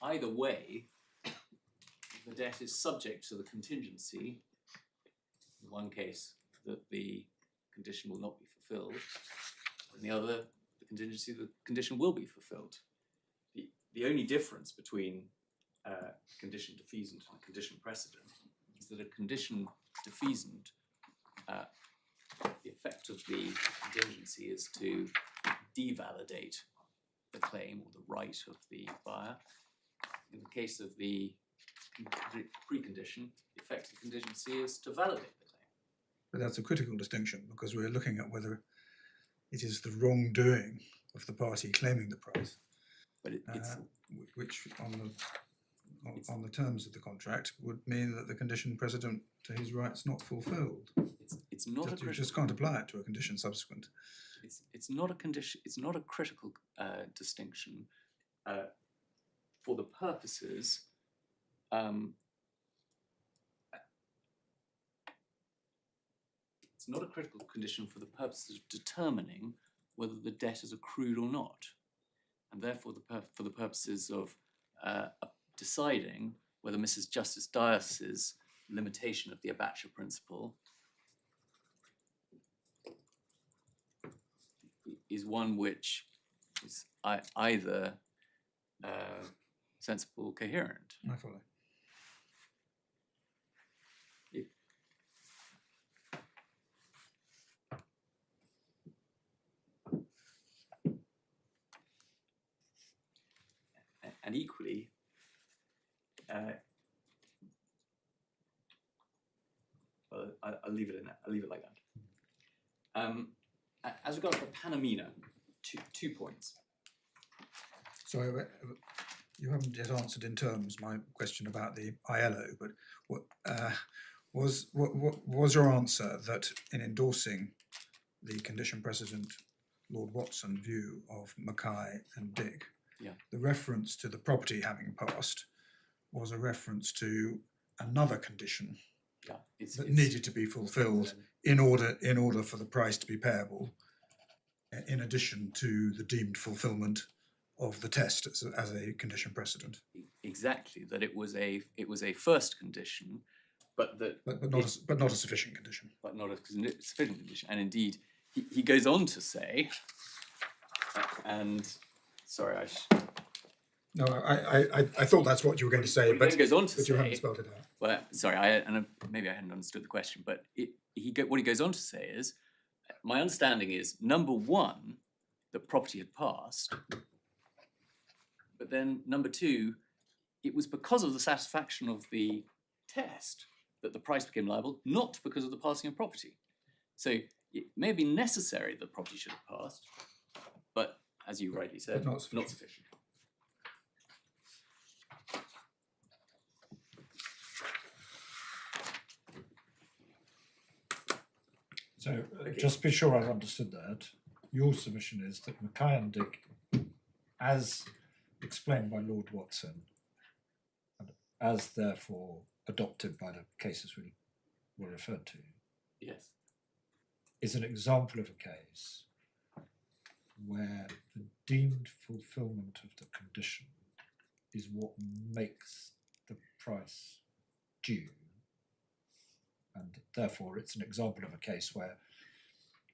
Either way, the debt is subject to the contingency, in one case that the condition will not be fulfilled, in the other, the contingency, the condition will be fulfilled. The only difference between condition defeasant and condition precedent is that a condition defeasant, the effect of the contingency is to devalidate the claim or the right of the buyer. In the case of the precondition, the effect of the contingency is to validate the claim. But that's a critical distinction because we're looking at whether it is the wrongdoing of the party claiming the price, But it's which on the terms of the contract would mean that the condition precedent to his rights not fulfilled. it's not You a just can't apply it to a condition subsequent. it's not a condition. It's not a critical distinction for the purposes. It's not a critical condition for the purposes of determining whether the debt is accrued or not, and therefore for the purposes of deciding whether Mrs. Justice Dias's limitation of the abature principle is one which is either sensible or coherent. I follow. And equally, well, I'll leave it in that. I'll leave it like that. as regards to Panamina, two points. So you haven't yet answered in terms my question about the ILO, but was your answer that in endorsing the condition precedent Lord Watson view of Mackay and Dick, the reference to the property having passed was a reference to another condition that needed to be fulfilled in order for the price to be payable, in addition to the deemed fulfilment of the test as a condition precedent? Exactly, that it was a first condition, but not a sufficient condition. But not a sufficient condition. And indeed, he goes on to say, and sorry, No, I thought that's what you were going to say, but he goes on to but say, you haven't spelled it out. Well, sorry, maybe I hadn't understood the question, but what he goes on to say is, my understanding is, number one, the property had passed, but then number two, it was because of the satisfaction of the test that the price became liable, not because of the passing of property. So it may be necessary that property should have passed, but as you rightly said, But not sufficient. not sufficient. So just be sure I've understood that. Your submission is that Mackay and Dick, as explained by Lord Watson, and as therefore adopted by the cases we were referred to, Yes. is an example of a case where the deemed fulfilment of the condition is what makes the price due. And therefore, it's an example of a case where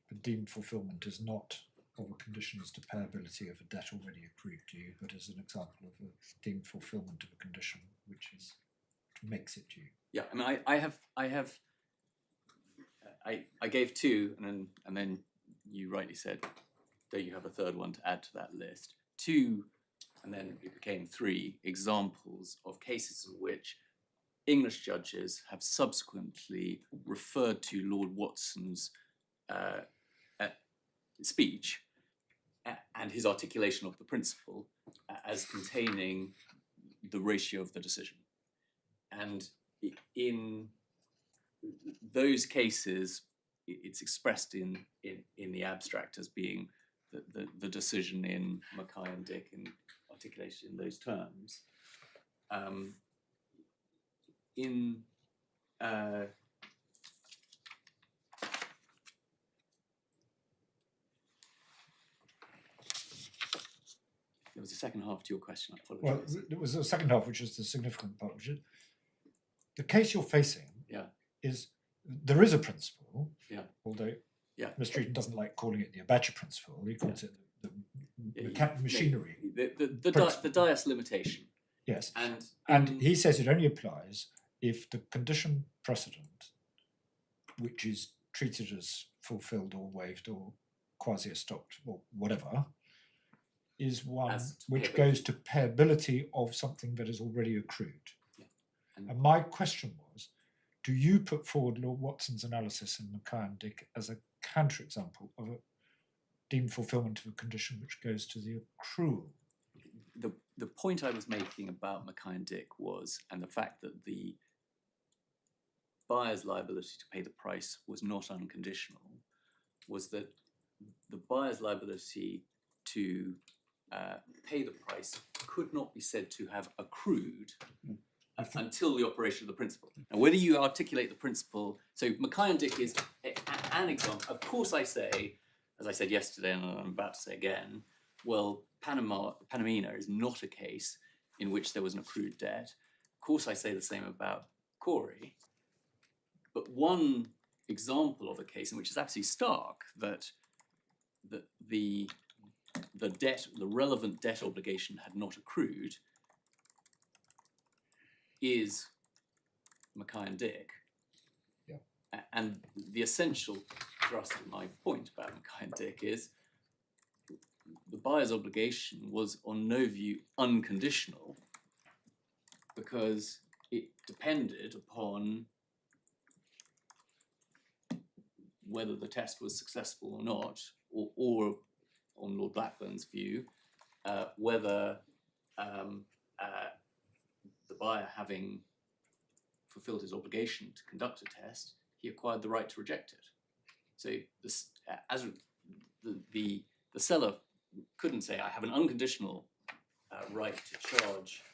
the deemed fulfilment is not of a condition as to payability of a debt already accrued due, but as an example of a deemed fulfilment of a condition which makes it due. Yeah, I mean, I gave two, and then you rightly said that you have a third one to add to that list. Two, and then it became three examples of cases in which English judges have subsequently referred to Lord Watson's speech and his articulation of the principle as containing the ratio of the decision. And in those cases, it's expressed in the abstract as being the decision in Mackay and Dick and articulated in those terms. There was a second half to your question, I apologise. Well, there was a second half, which is the significant part, which is the case you're facing is there is a principle, although Mr. Eaton doesn't like calling it the Abacha principle, he calls it the machinery. The Dias limitation. Yes, and he says it only applies if the condition precedent, which is treated as fulfilled or waived or quasi-estopped or whatever, is one which goes to payability of something that is already accrued. And my question was, do you put forward Lord Watson's analysis in Mackay and Dick as a counterexample of a deemed fulfilment of a condition which goes to the accrual? The point I was making about Mackay and Dick was, and the fact that the buyer's liability to pay the price was not unconditional, was that the buyer's liability to pay the price could not be said to have accrued until the operation of the principle. Now, whether you articulate the principle, so Mackay and Dick is an example. Of course, I say, as I said yesterday, and I'm about to say again, well, Panamina is not a case in which there was an accrued debt. Of course, I say the same about Corey. But one example of a case in which it's absolutely stark that the relevant debt obligation had not accrued is Mackay and Dick. And the essential thrust of my point about Mackay and Dick is the buyer's obligation was on no view unconditional because it depended upon whether the test was successful or not or on Lord Blackburn's view, whether the buyer, having fulfilled his obligation to conduct a test, he acquired the right to reject it. So this, as the seller couldn't say, I have an unconditional right to charge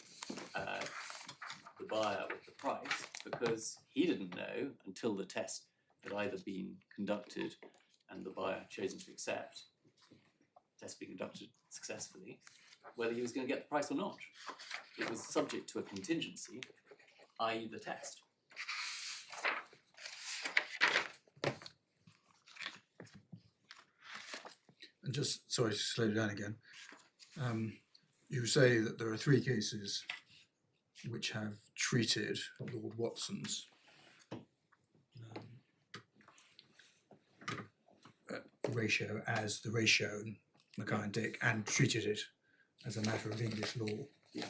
the buyer with the price, because he didn't know until the test had either been conducted and the buyer chosen to accept, test being conducted successfully, whether he was going to get the price or not. It was subject to a contingency, i.e. the test. And just, sorry to slow down again. You say that there are 3 cases which have treated Lord Watson's ratio as the ratio in Mackay and Dick, and treated it as a matter of English law. Yeah.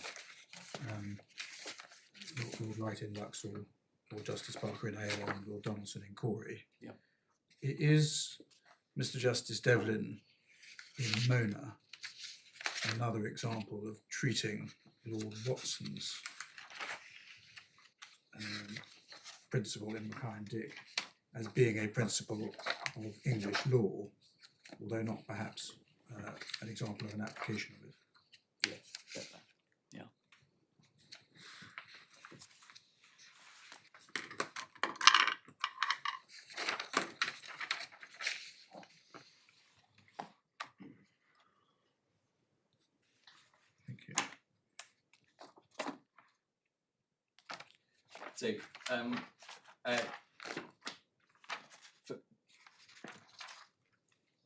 Lord Wright in Luxor, Lord Justice Parker in AO, and Lord Donaldson in Corey. Yeah. It is Mr. Justice Devlin in Mona another example of treating Lord Watson's principle in Mackay and Dick as being a principle of English law, although not perhaps an example of an application of it. Yes, get that. Yeah. Thank you. So, my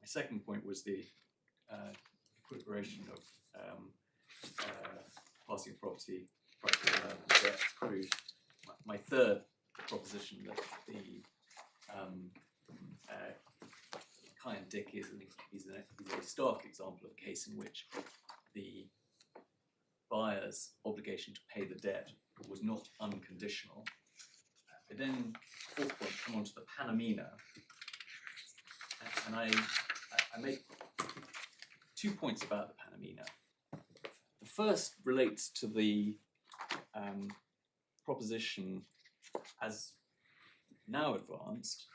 second point was the equiparation of passing of property, debts, Crude. My third proposition that the Mackay and Dick is a stark example of a case in which the buyer's obligation to pay the debt was not unconditional. I then, fourth point, come on to the Panamina, and I make 2 points about the Panamina. The first relates to the proposition, as now advanced,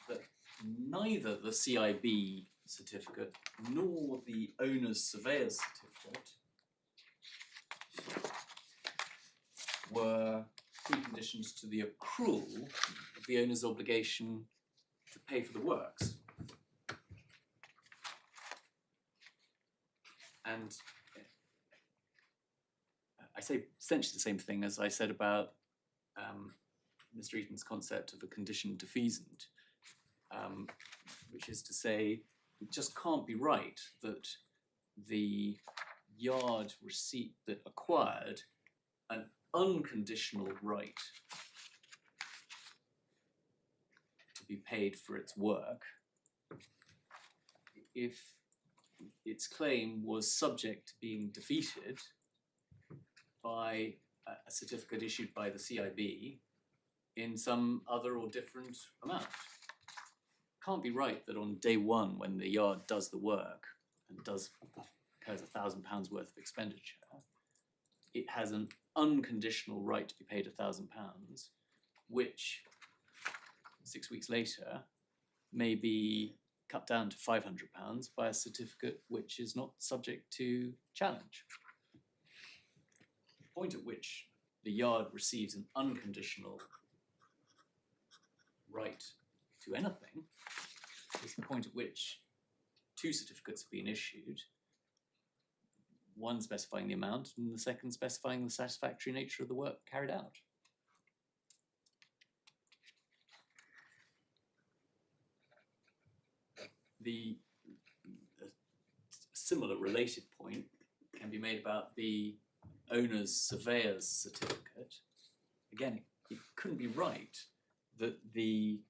that neither the CIB certificate nor the owner's surveyor's certificate were preconditions to the accrual of the owner's obligation to pay for the works. And I say essentially the same thing as I said about Mr. Eaton's concept of a conditioned defeasant, which is to say, it just can't be right that the yard receipt that acquired an unconditional right to be paid for its work if its claim was subject to being defeated by a certificate issued by the CIB in some other or different amount. Can't be right that on day one, when the yard does the work and incurs £1,000 worth of expenditure, it has an unconditional right to be paid £1,000, which 6 weeks later may be cut down to £500 by a certificate which is not subject to challenge. The point at which the yard receives an unconditional right to anything is the point at which 2 certificates have been issued, one specifying the amount and the second specifying the satisfactory nature of the work carried out. The similar related point can be made about the owner's surveyor's certificate. Again, it couldn't be right that the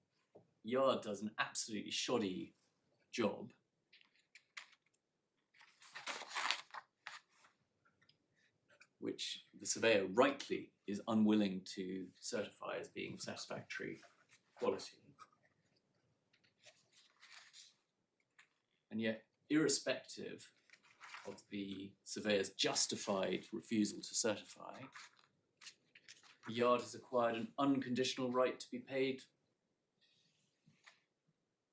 yard does an absolutely shoddy job which the surveyor rightly is unwilling to certify as being satisfactory quality. And yet, irrespective of the surveyor's justified refusal to certify, the yard has acquired an unconditional right to be paid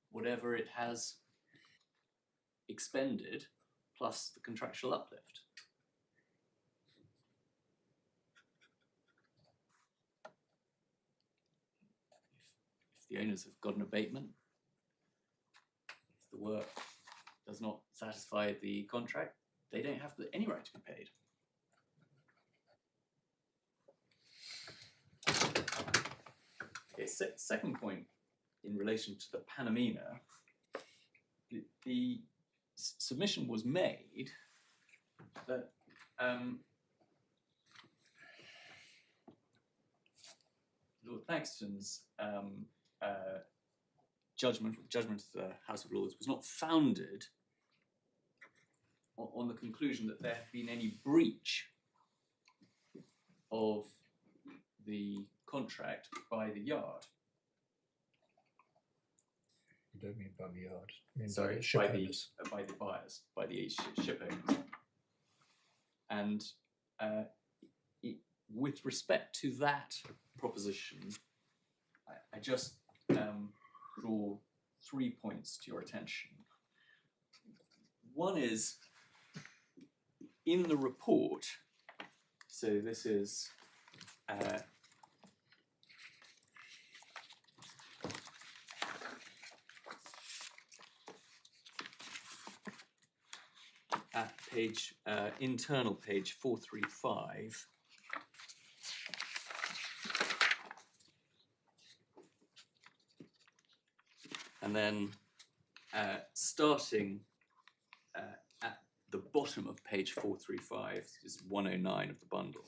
whatever it has expended plus the contractual uplift. If the owners have got an abatement, if the work does not satisfy the contract, they don't have any right to be paid. Okay, second point in relation to the Panamina, the submission was made that Lord Thaxton's judgment of the House of Lords was not founded on the conclusion that there had been any breach of the contract by the yard. You don't mean by the yard. You mean Sorry, by the ship owners. by the buyers, by the ship owners. And with respect to that proposition, I just draw 3 points to your attention. One is in the report, so this is at page, internal page 435. And then starting at the bottom of page 435 is 109 of the bundle.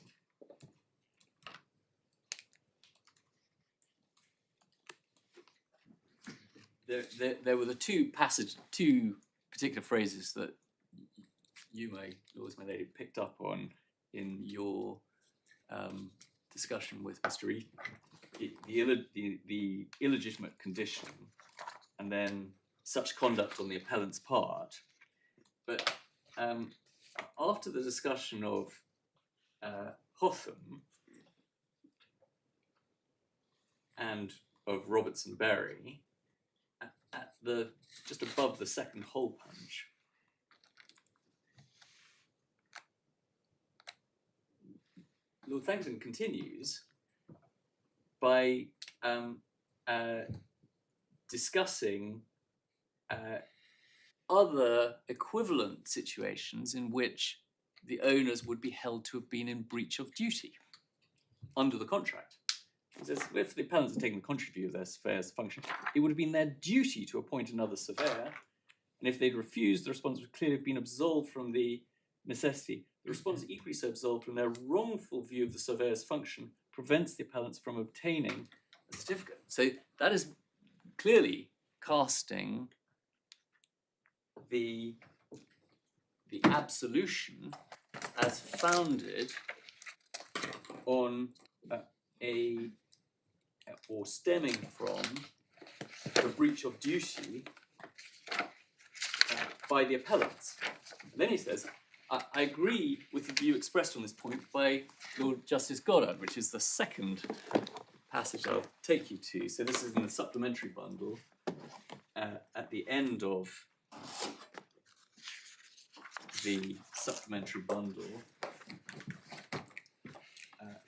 There were the two particular phrases that you, my lords, my lady, picked up on in your discussion with Mr. Eaton. The illegitimate condition, and then such conduct on the appellant's part. But after the discussion of Hotham and of Robertson Berry, at the just above the second hole punch, Lord Thankton continues by discussing other equivalent situations in which the owners would be held to have been in breach of duty under the contract. He says, if the appellants had taken the contrary view of their surveyor's function, it would have been their duty to appoint another surveyor, and if they'd refused, the response would clearly have been absolved from the necessity. The response is equally so absolved when their wrongful view of the surveyor's function prevents the appellants from obtaining a certificate. So that is clearly casting the absolution as founded on or stemming from the breach of duty by the appellants. And then he says, I agree with the view expressed on this point by Lord Justice Goddard, which is the second passage I'll take you to. So this is in the supplementary bundle at the end of the supplementary bundle,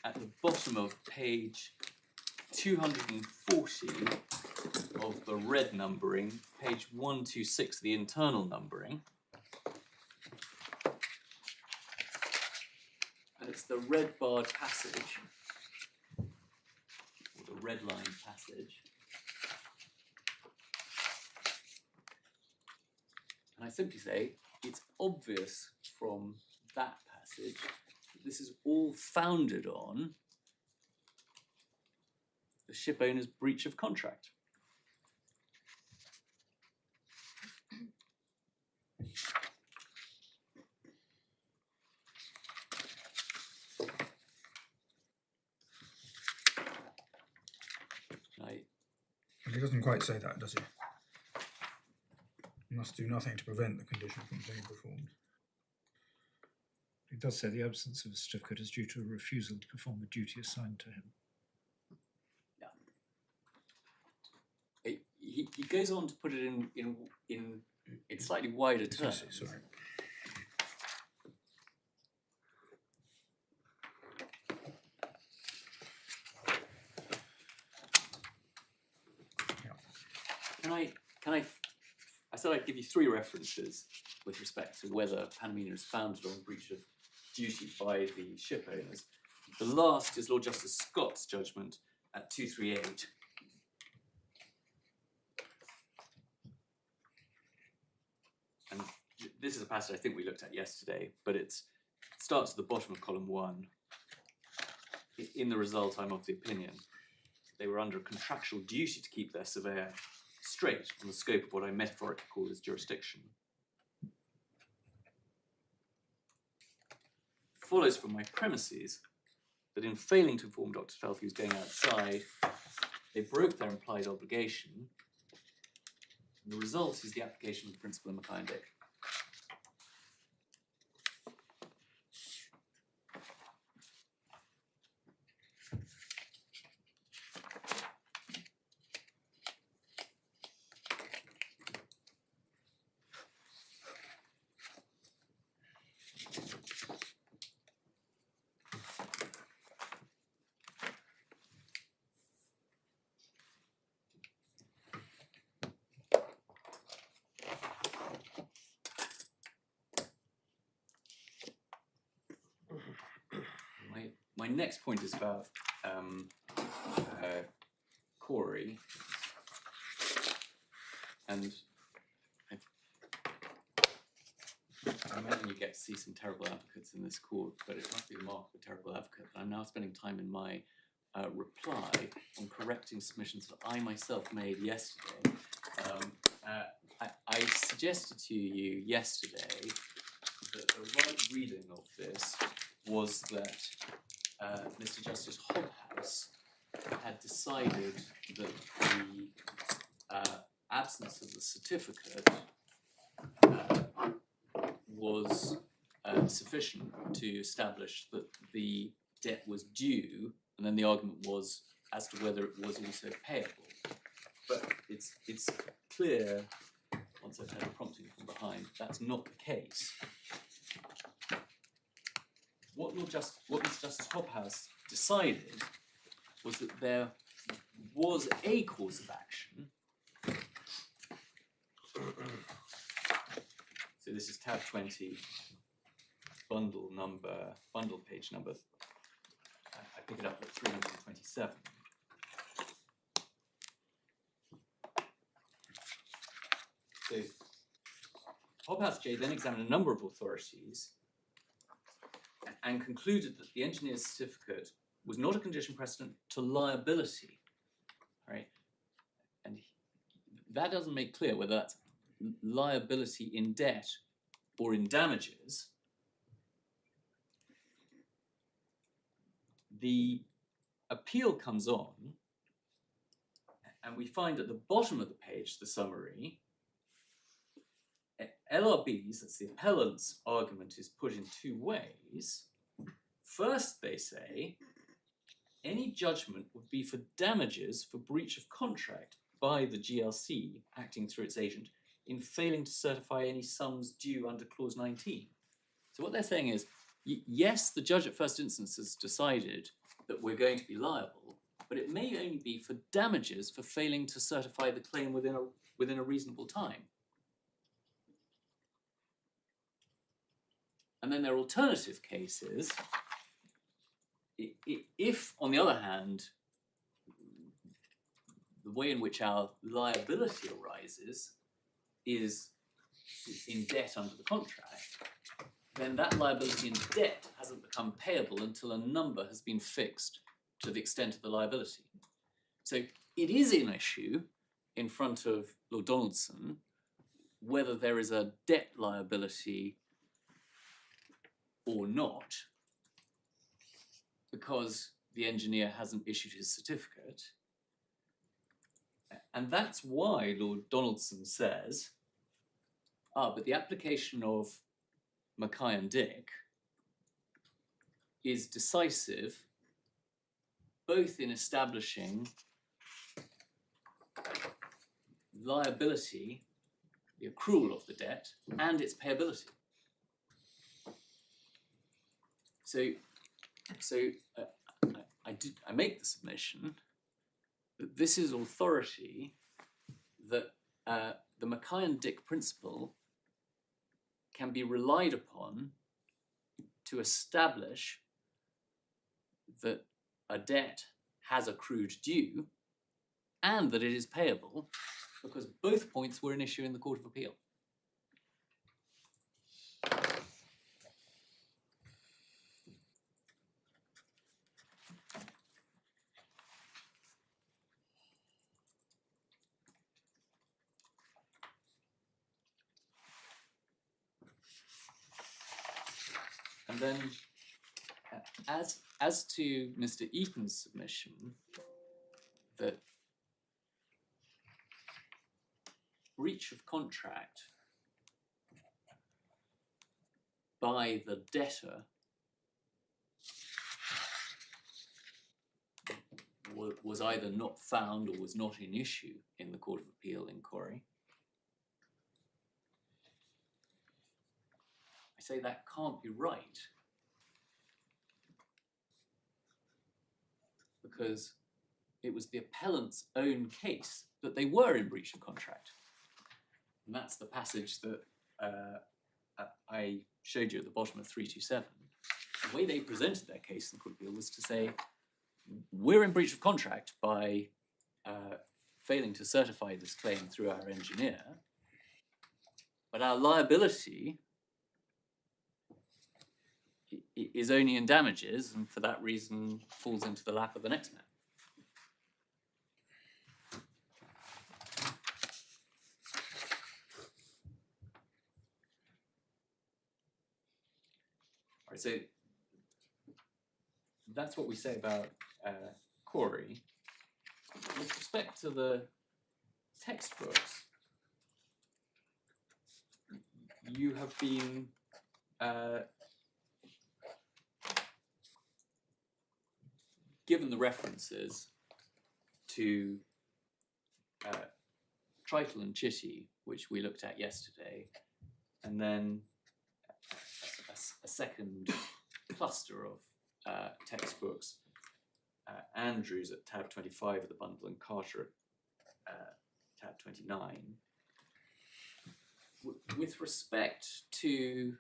at the bottom of page 240 of the red numbering, page 126, the internal numbering. And it's the red barred passage, or the red line passage. And I simply say, it's obvious from that passage that this is all founded on the ship owner's breach of contract. He doesn't quite say that, does he? must do nothing to prevent the condition from being performed. It does say the absence of a certificate is due to a refusal to perform the duty assigned to him. He goes on to put it in slightly wider terms. Sorry. Can I said I'd give you 3 references with respect to whether Panamina is founded on breach of duty by the ship owners. The last is Lord Justice Scott's judgment at 238. And this is a passage I think we looked at yesterday, but it starts at the bottom of column 1. In the result, I'm of the opinion they were under a contractual duty to keep their surveyor straight on the scope of what I metaphorically call as jurisdiction. Follows from my premises that in failing to inform Dr. Felth who's going outside, they broke their implied obligation. And the result is the application of the principle in Mackay and Dick. My next point is about Corey, and I imagine you get to see some terrible advocates in this court, but it must be the mark of a terrible advocate. I'm now spending time in my reply on correcting submissions that I myself made yesterday. I suggested to you yesterday that the right reading of this was that Mr. Justice Hobhouse had decided that the absence of the certificate was sufficient to establish that the debt was due, and then the argument was as to whether it was also payable. But it's clear, once I've had a prompting from behind, that's not the case. What Mr. Justice Hobhouse decided was that there was a cause of action. So this is tab 20, bundle page number. I pick it up at 327. So Hobhouse J then examined a number of authorities and concluded that the engineer's certificate was not a condition precedent to liability, right? And that doesn't make clear whether that's liability in debt or in damages. The appeal comes on, and we find at the bottom of the page, the summary, LRB's, that's the appellant's argument, is put in 2 ways. First, they say, any judgment would be for damages for breach of contract by the GLC acting through its agent in failing to certify any sums due under clause 19. So what they're saying is, yes, the judge at first instance has decided that we're going to be liable, but it may only be for damages for failing to certify the claim within a reasonable time. And then there are alternative cases. If, on the other hand, the way in which our liability arises is in debt under the contract, then that liability in debt hasn't become payable until a number has been fixed to the extent of the liability. So it is an issue in front of Lord Donaldson whether there is a debt liability or not, because the engineer hasn't issued his certificate. And that's why Lord Donaldson says But the application of Mackay and Dick is decisive both in establishing liability, the accrual of the debt, and its payability. I make the submission that this is authority that the Mackay and Dick principle can be relied upon to establish that a debt has accrued due and that it is payable, because both points were an issue in the Court of Appeal. And then, as to Mr. Eaton's submission, that breach of contract by the debtor was either not found or was not an issue in the Court of Appeal inquiry. I say that can't be right, because it was the appellant's own case that they were in breach of contract. And that's the passage that I showed you at the bottom of 327. The way they presented their case in the Court of Appeal was to say, we're in breach of contract by failing to certify this claim through our engineer, but our liability is only in damages, and for that reason falls into the lap of the next man. All right, so that's what we say about Corey. With respect to the textbooks, you have been given the references to Tritle and Chitty, which we looked at yesterday, and then a second cluster of textbooks, Andrews at tab 25 of the bundle and Carter at tab 29. With respect to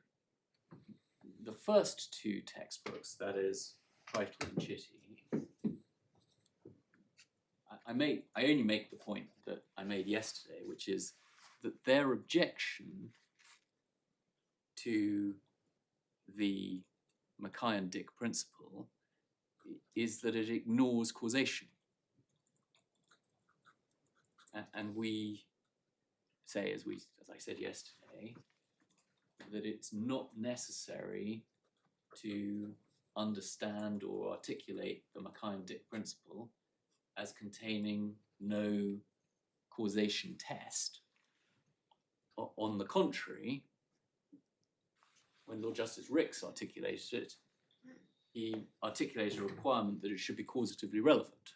the first two textbooks, that is Tritle and Chitty, I only make the point that I made yesterday, which is that their objection to the Mackay and Dick principle is that it ignores causation. And we say, as I said yesterday, that it's not necessary to understand or articulate the Mackay and Dick principle as containing no causation test. On the contrary, when Lord Justice Ricks articulated it, he articulated a requirement that it should be causatively relevant.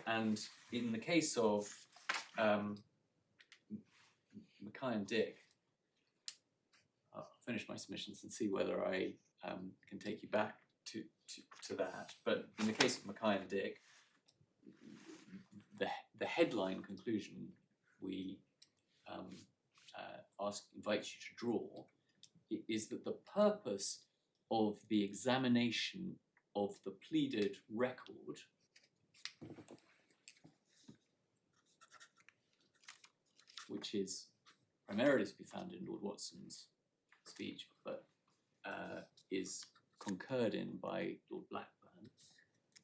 And in the case of Mackay and Dick, I'll finish my submissions and see whether I can take you back to that. But in the case of Mackay and Dick, the headline conclusion we invite you to draw is that the purpose of the examination of the pleaded record which is primarily to be found in Lord Watson's speech, but is concurred in by Lord Blackburn,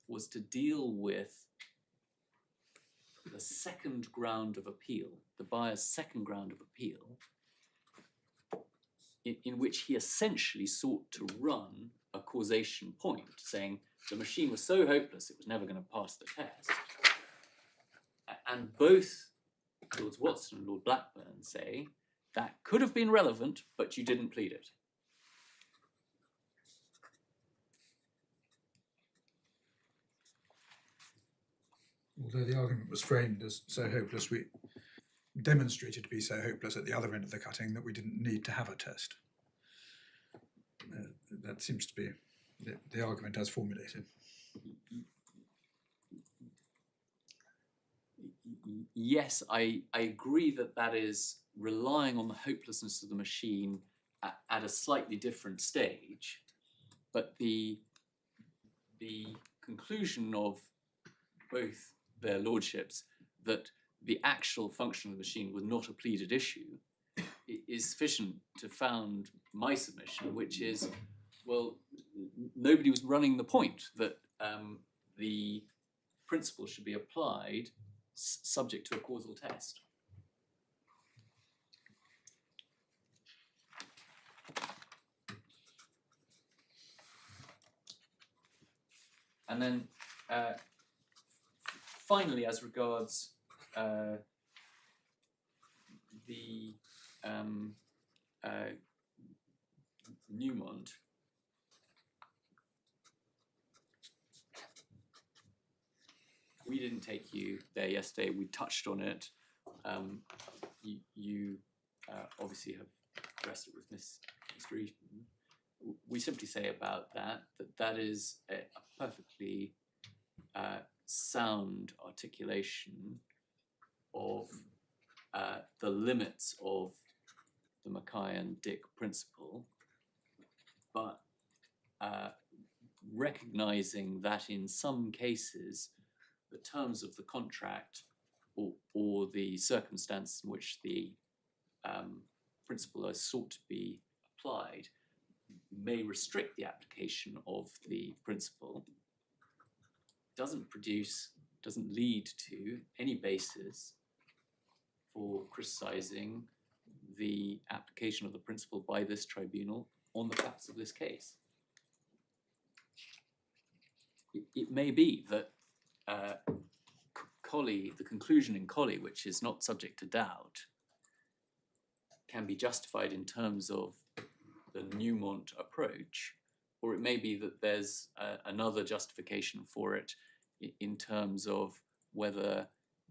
was to deal with the second ground of appeal, the buyer's second ground of appeal, in which he essentially sought to run a causation point, saying the machine was so hopeless it was never going to pass the test. And both Lords Watson and Lord Blackburn say that could have been relevant, but you didn't plead it. Although the argument was framed as so hopeless, we demonstrated to be so hopeless at the other end of the cutting that we didn't need to have a test. That seems to be the argument as formulated. Yes, I agree that that is relying on the hopelessness of the machine at a slightly different stage, but the conclusion of both their lordships that the actual function of the machine was not a pleaded issue is sufficient to found my submission, which is, well, nobody was running the point that the principle should be applied subject to a causal test. And then finally, as regards the Newmont, we didn't take you there yesterday. We touched on it. You obviously have addressed it with Mr. Eaton. We simply say about that is a perfectly sound articulation of the limits of the Mackay and Dick principle, but recognizing that in some cases the terms of the contract or the circumstance in which the principle is sought to be applied may restrict the application of the principle, doesn't lead to any basis for criticising the application of the principle by this tribunal on the facts of this case. It may be that the conclusion in Colley, which is not subject to doubt, can be justified in terms of the Newmont approach, or it may be that there's another justification for it in terms of whether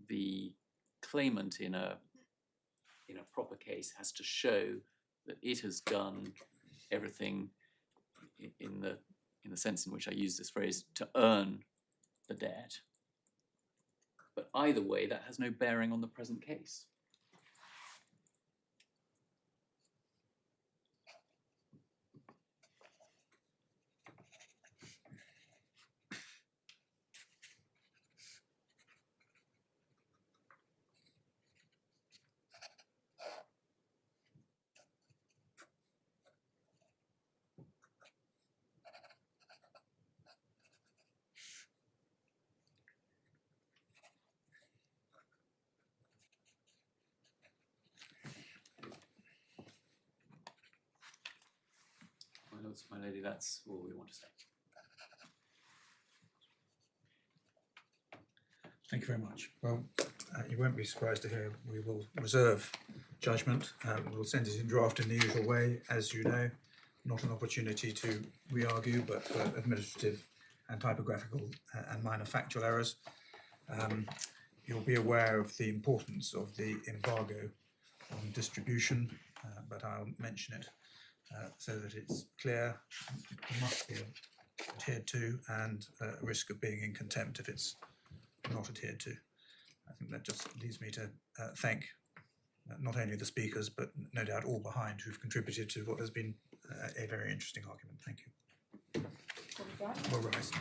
the claimant in a proper case has to show that it has done everything in the sense in which I use this phrase to earn the debt. But either way, that has no bearing on the present case. My lady, that's all we want to say. Thank you very much. Well, you won't be surprised to hear we will reserve judgment. We'll send it in draft in the usual way, as you know. Not an opportunity to re-argue, but for administrative and typographical and minor factual errors. You'll be aware of the importance of the embargo on distribution, but I'll mention it so that it's clear it must be adhered to, and risk of being in contempt if it's not adhered to. I think that just leads me to thank not only the speakers, but no doubt all behind who've contributed to what has been a very interesting argument. Thank you. All rise.